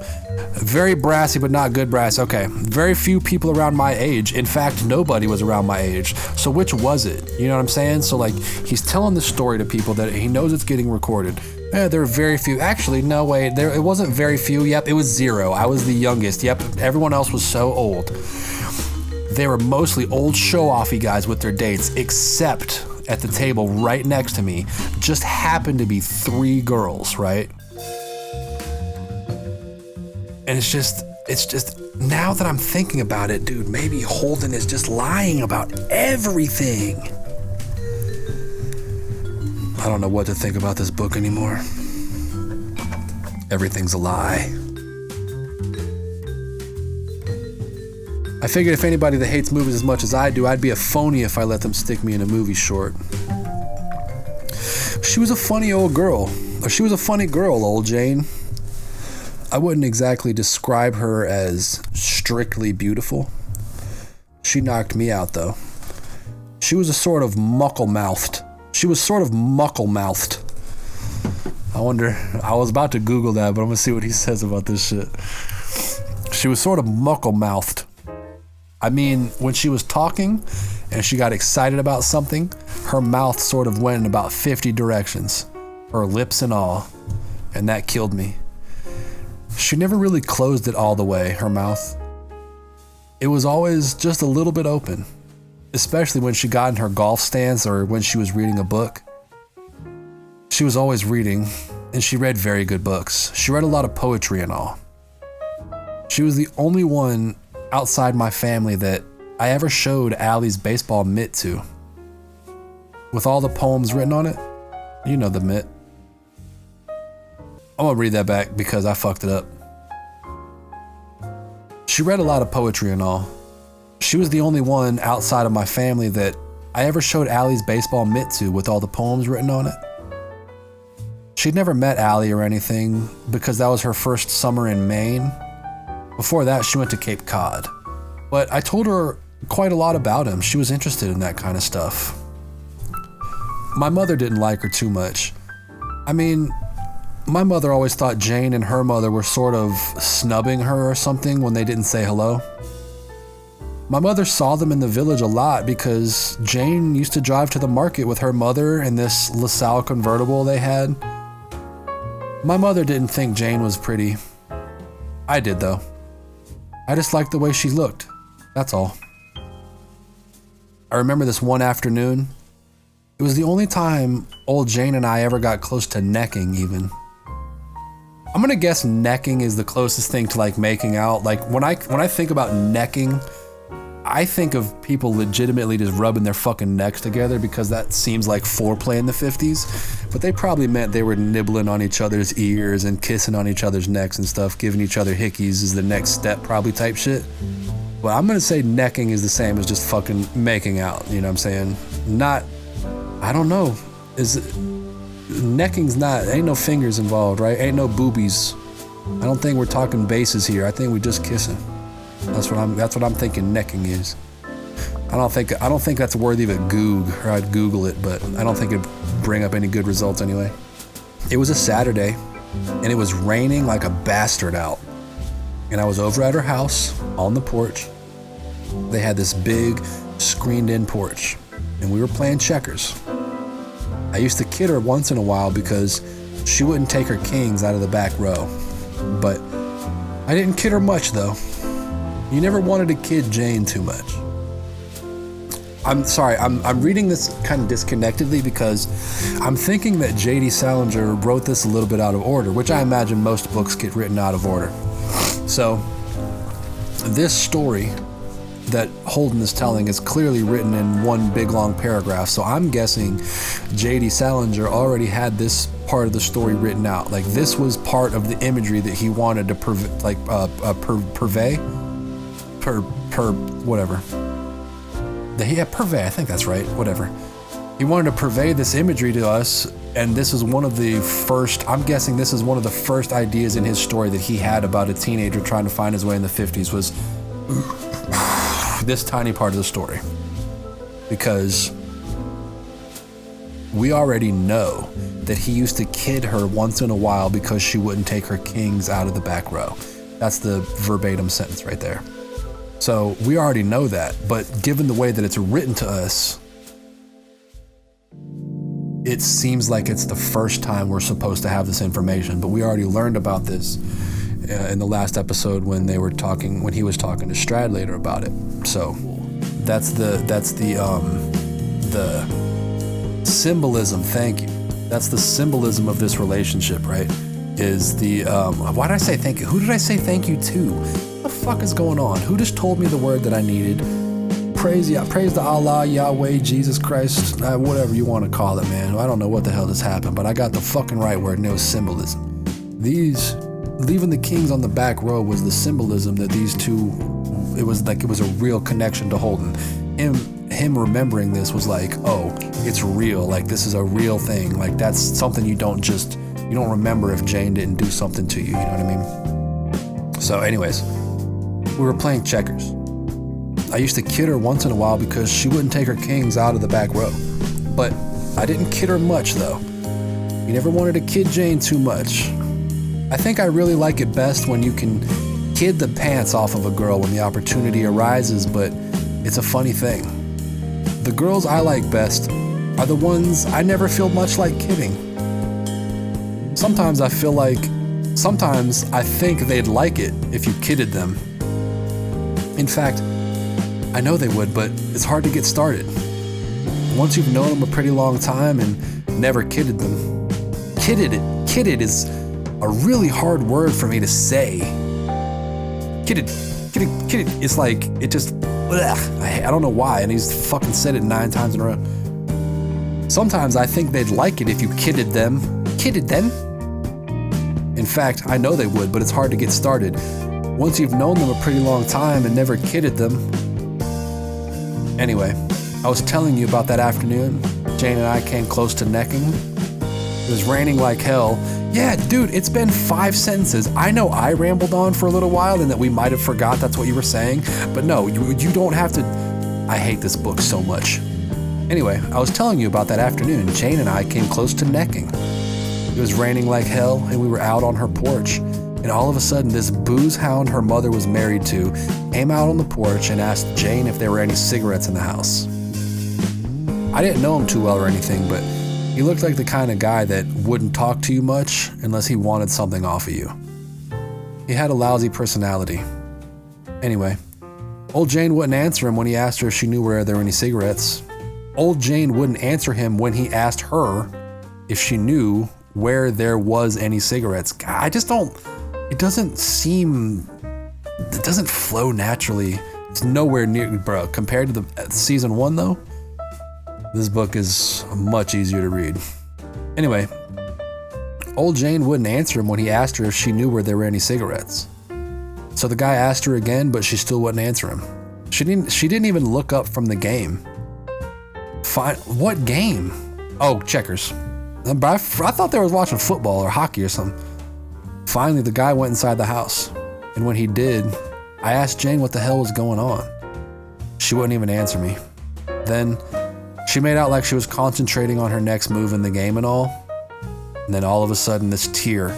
very brassy, but not good brass. Okay. Very few people around my age. In fact, nobody was around my age. So which was it? You know what I'm saying? So like, he's telling the story to people that he knows it's getting recorded. There were very few. Actually, no, wait. It wasn't very few. Yep, it was 0. I was the youngest. Yep, everyone else was so old. They were mostly old show-offy guys with their dates, except at the table right next to me just happened to be 3 girls, right? And it's just, now that I'm thinking about it, dude, maybe Holden is just lying about everything. I don't know what to think about this book anymore. Everything's a lie. I figured if anybody that hates movies as much as I do, I'd be a phony if I let them stick me in a movie short. She was a funny old girl. Or she was a funny girl, old Jane. I wouldn't exactly describe her as strictly beautiful. She knocked me out, though. She was sort of muckle-mouthed. I wonder, I was about to Google that, but I'm gonna see what he says about this shit. She was sort of muckle-mouthed. I mean, when she was talking and she got excited about something, her mouth sort of went in about 50 directions, her lips and all, and that killed me. She never really closed it all the way, her mouth. It was always just a little bit open, especially when she got in her golf stance or when she was reading a book. She was always reading, and she read very good books. She read a lot of poetry and all. She was the only one outside my family that I ever showed Allie's baseball mitt to. With all the poems written on it. You know the mitt. I'm gonna read that back because I fucked it up. She read a lot of poetry and all. She was the only one outside of my family that I ever showed Allie's baseball mitt to with all the poems written on it. She'd never met Allie or anything because that was her first summer in Maine. Before that, she went to Cape Cod. But I told her quite a lot about him. She was interested in that kind of stuff. My mother didn't like her too much. I mean, my mother always thought Jane and her mother were sort of snubbing her or something when they didn't say hello. My mother saw them in the village a lot because Jane used to drive to the market with her mother in this LaSalle convertible they had. My mother didn't think Jane was pretty. I did, though. I just liked the way she looked. That's all. I remember this one afternoon. It was the only time old Jane and I ever got close to necking, even. I'm gonna guess necking is the closest thing to like making out. Like when I think about necking, I think of people legitimately just rubbing their fucking necks together because that seems like foreplay in the 50s. But they probably meant they were nibbling on each other's ears and kissing on each other's necks and stuff, giving each other hickeys is the next step probably type shit. But I'm gonna say necking is the same as just fucking making out, you know what I'm saying? Not, I don't know. Necking's not, ain't no fingers involved, right? Ain't no boobies. I don't think we're talking bases here. I think we just kissing. That's what I'm thinking necking is. I don't think that's worthy of a goog, or I'd Google it, but I don't think it'd bring up any good results anyway. It was a Saturday, and it was raining like a bastard out. And I was over at her house, on the porch. They had this big, screened-in porch, and we were playing checkers. I used to kid her once in a while because she wouldn't take her kings out of the back row. But I didn't kid her much, though. You never wanted to kid Jane too much. I'm sorry, I'm reading this kind of disconnectedly because I'm thinking that J.D. Salinger wrote this a little bit out of order, which I imagine most books get written out of order. So, this story that Holden is telling is clearly written in one big long paragraph, so I'm guessing J.D. Salinger already had this part of the story written out. Like, this was part of the imagery that he wanted to purvey, whatever. Purvey, I think that's right, whatever. He wanted to purvey this imagery to us, and this is one of the first, I'm guessing this is one of the first ideas in his story that he had about a teenager trying to find his way in the 50s was this tiny part of the story. because we already know that he used to kid her once in a while because she wouldn't take her kings out of the back row. That's the verbatim sentence right there. So we already know that, but given the way that it's written to us, it seems like it's the first time we're supposed to have this information, but we already learned about this in the last episode when he was talking to Stradlater about it. So that's the symbolism. Thank you. That's the symbolism of this relationship, right? Is the why did I say thank you? Who did I say thank you to? What the fuck is going on? Who just told me the word that I needed? Praise to Allah, Yahweh, Jesus Christ, whatever you want to call it, man. I don't know what the hell just happened, but I got the fucking right word, and it was symbolism. Leaving the kings on the back row was the symbolism that these two, it was a real connection to Holden. Him remembering this was like, oh, it's real. Like, this is a real thing. Like, that's something you don't remember if Jane didn't do something to you. You know what I mean? So anyways, we were playing checkers. I used to kid her once in a while because she wouldn't take her kings out of the back row. But I didn't kid her much, though. You never wanted to kid Jane too much. I think I really like it best when you can kid the pants off of a girl when the opportunity arises, but it's a funny thing. The girls I like best are the ones I never feel much like kidding. Sometimes I think they'd like it if you kidded them. In fact, I know they would, but it's hard to get started. Once you've known them a pretty long time and never kidded them. Kidded is a really hard word for me to say. Kidded. It's like, it just, I don't know why, and he's fucking said it 9 times in a row. Sometimes I think they'd like it if you kidded them. In fact, I know they would, but it's hard to get started. Once you've known them a pretty long time and never kidded them. Anyway, I was telling you about that afternoon. Jane and I came close to necking. It was raining like hell. Yeah, dude, it's been 5 sentences. I know I rambled on for a little while and that we might have forgot that's what you were saying, but no, you don't have to. I hate this book so much. Anyway, I was telling you about that afternoon. Jane and I came close to necking. It was raining like hell and we were out on her porch. And all of a sudden, this booze hound her mother was married to came out on the porch and asked Jane if there were any cigarettes in the house. I didn't know him too well or anything, but he looked like the kind of guy that wouldn't talk to you much unless he wanted something off of you. He had a lousy personality. Anyway, old Jane wouldn't answer him when he asked her if she knew where there were any cigarettes. Old Jane wouldn't answer him when he asked her if she knew where there was any cigarettes. God, it doesn't flow naturally. It's nowhere near, bro. Compared to the season 1 though, this book is much easier to read. Anyway, old Jane wouldn't answer him when he asked her if she knew where there were any cigarettes. So the guy asked her again, but she still wouldn't answer him. She didn't even look up from the game. Fine, what game? Oh, checkers. I thought they were watching football or hockey or something. Finally, the guy went inside the house, and when he did, I asked Jane what the hell was going on. She wouldn't even answer me. Then, she made out like she was concentrating on her next move in the game and all, and then all of a sudden this tear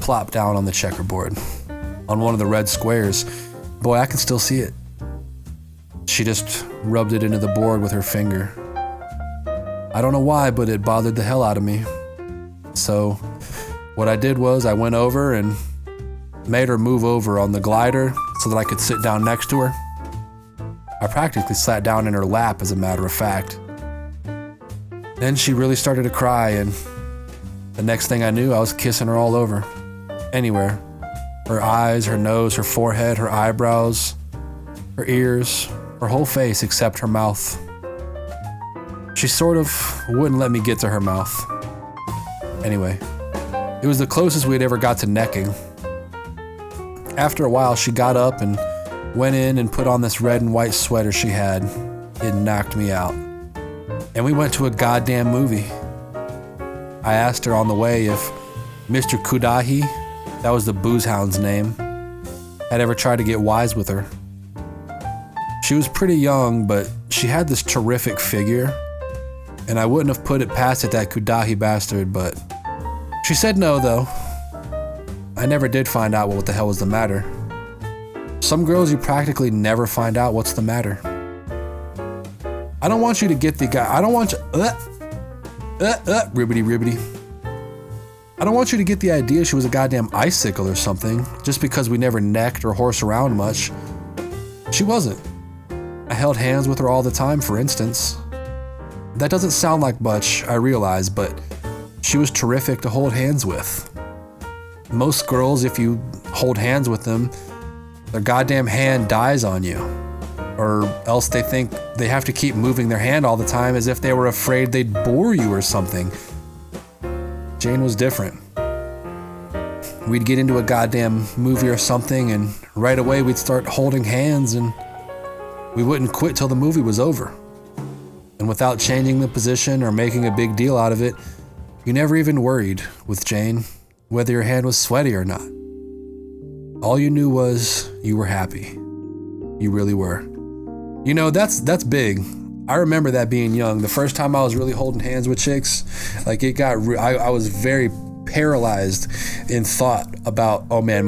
plopped down on the checkerboard, on one of the red squares. Boy, I can still see it. She just rubbed it into the board with her finger. I don't know why, but it bothered the hell out of me. So, what I did was I went over and made her move over on the glider so that I could sit down next to her. I practically sat down in her lap, as a matter of fact. Then she really started to cry, and the next thing I knew, I was kissing her all over. Anywhere. Her eyes, her nose, her forehead, her eyebrows, her ears, her whole face except her mouth. She sort of wouldn't let me get to her mouth. Anyway, it was the closest we'd ever got to necking. After a while, she got up and went in and put on this red and white sweater she had. It knocked me out. And we went to a goddamn movie. I asked her on the way if Mr. Kudahi, that was the booze hound's name, had ever tried to get wise with her. She was pretty young, but she had this terrific figure, and I wouldn't have put it past it, that Kudahi bastard, but she said no, though. I never did find out what the hell was the matter. Some girls, you practically never find out what's the matter. I don't want you to get the guy. I don't want you. Ribbity ribbity. I don't want you to get the idea she was a goddamn icicle or something, just because we never necked or horsed around much. She wasn't. I held hands with her all the time, for instance. That doesn't sound like much, I realize, but she was terrific to hold hands with. Most girls, if you hold hands with them, their goddamn hand dies on you. Or else they think they have to keep moving their hand all the time as if they were afraid they'd bore you or something. Jane was different. We'd get into a goddamn movie or something, and right away we'd start holding hands, and we wouldn't quit till the movie was over. And without changing the position or making a big deal out of it, you never even worried with Jane whether your hand was sweaty or not. All you knew was you were happy. You really were. You know, that's big. I remember that being young. The first time I was really holding hands with chicks, like I was very paralyzed in thought about, oh man,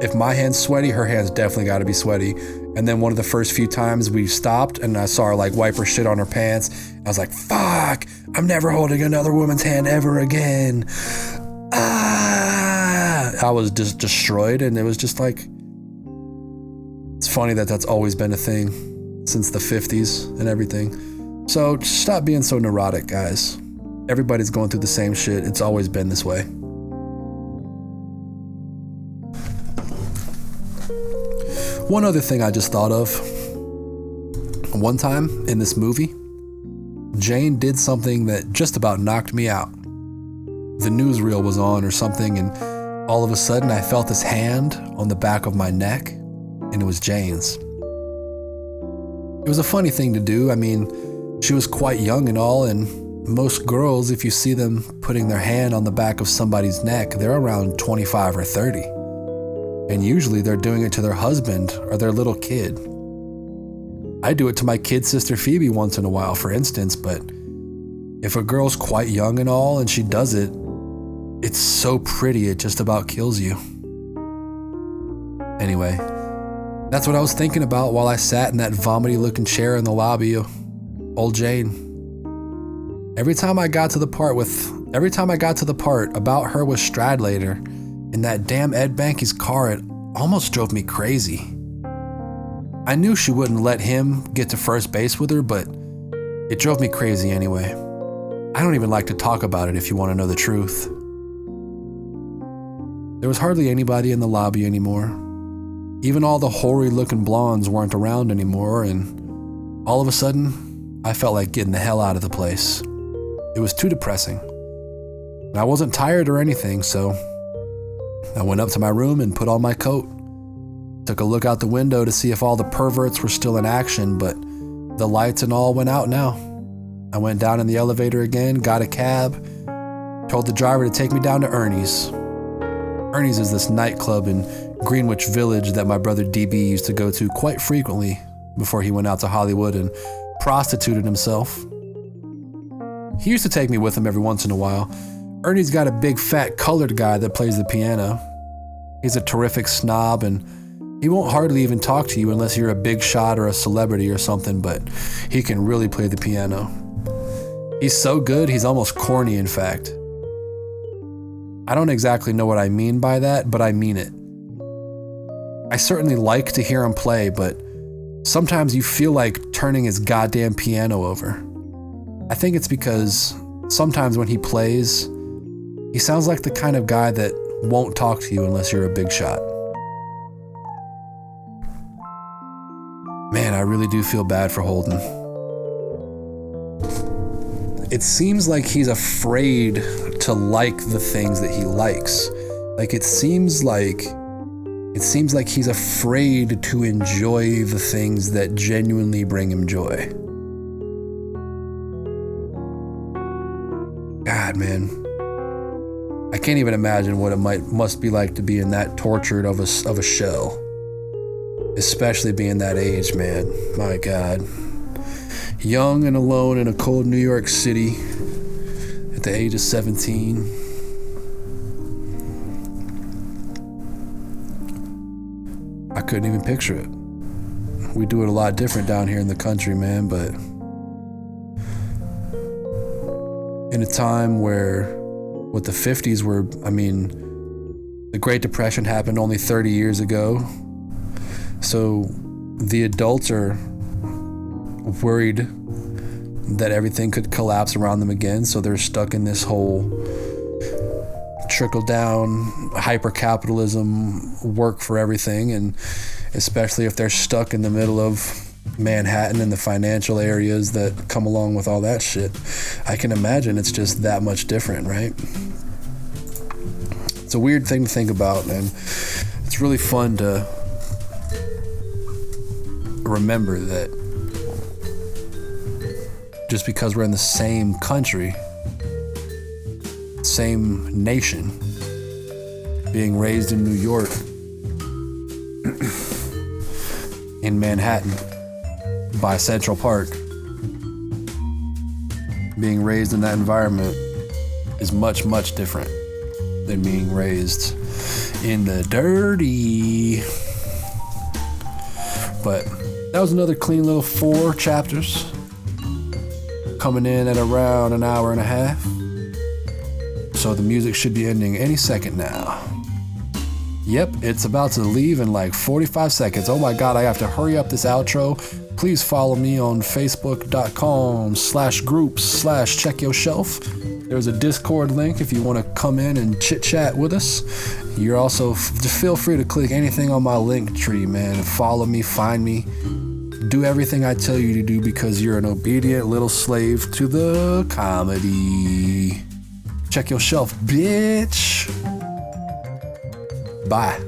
if my hand's sweaty, her hand's definitely got to be sweaty. And then one of the first few times we stopped and I saw her like wipe her shit on her pants, I was like, fuck, I'm never holding another woman's hand ever again. I was just destroyed, and it was just like, it's funny that that's always been a thing since the 50s and everything. So stop being so neurotic, guys. Everybody's going through the same shit. It's always been this way. One other thing I just thought of. One time in this movie, Jane did something that just about knocked me out. The newsreel was on or something, and all of a sudden I felt this hand on the back of my neck, and it was Jane's. It was a funny thing to do. I mean, she was quite young and all, and most girls, if you see them putting their hand on the back of somebody's neck, they're around 25 or 30. And usually they're doing it to their husband or their little kid. I do it to my kid sister Phoebe once in a while, for instance, but if a girl's quite young and all and she does it, it's so pretty it just about kills you. Anyway, that's what I was thinking about while I sat in that vomity looking chair in the lobby of old Jane. Every time I got to the part about her with Stradlater in that damn Ed Banky's car, it almost drove me crazy. I knew she wouldn't let him get to first base with her, but it drove me crazy anyway. I don't even like to talk about it if you want to know the truth. There was hardly anybody in the lobby anymore. Even all the hoary looking blondes weren't around anymore, and all of a sudden, I felt like getting the hell out of the place. It was too depressing. And I wasn't tired or anything, so I went up to my room and put on my coat. Took a look out the window to see if all the perverts were still in action, but the lights and all went out now. I went down in the elevator again, got a cab, told the driver to take me down to Ernie's. Ernie's is this nightclub in Greenwich Village that my brother DB used to go to quite frequently before he went out to Hollywood and prostituted himself. He used to take me with him every once in a while. Ernie's got a big fat colored guy that plays the piano. He's a terrific snob, and he won't hardly even talk to you unless you're a big shot or a celebrity or something, but he can really play the piano. He's so good, he's almost corny, in fact. I don't exactly know what I mean by that, but I mean it. I certainly like to hear him play, but sometimes you feel like turning his goddamn piano over. I think it's because sometimes when he plays, he sounds like the kind of guy that won't talk to you unless you're a big shot. Man, I really do feel bad for Holden. It seems like he's afraid to like the things that he likes. Like it seems like he's afraid to enjoy the things that genuinely bring him joy. God, man. I can't even imagine what it must be like to be in that tortured of a shell. Especially being that age, man. My God. young and alone in a cold New York City at the age of 17. I couldn't even picture it. We do it a lot different down here in the country, man, but in a time where what the 50s were, the Great Depression happened only 30 years ago. So the adults are worried that everything could collapse around them again. So they're stuck in this whole trickle down hyper-capitalism work for everything. And especially if they're stuck in the middle of Manhattan and the financial areas that come along with all that shit, I can imagine it's just that much different, right? It's a weird thing to think about, and it's really fun to remember that just because we're in the same country, same nation, being raised in New York, in Manhattan, by Central Park, being raised in that environment is much, much different than being raised in the dirty. But that was another clean little 4 chapters, coming in at around an hour and a half. So the music should be ending any second now. Yep, it's about to leave in like 45 seconds. Oh my God, I have to hurry up this outro. Please follow me on facebook.com/groups/check-your-shelf. There's a Discord link if you want to come in and chit chat with us. You're also, feel free to click anything on my link tree, man. Follow me, find me. Do everything I tell you to do because you're an obedient little slave to the comedy. Check your shelf, bitch. Bye.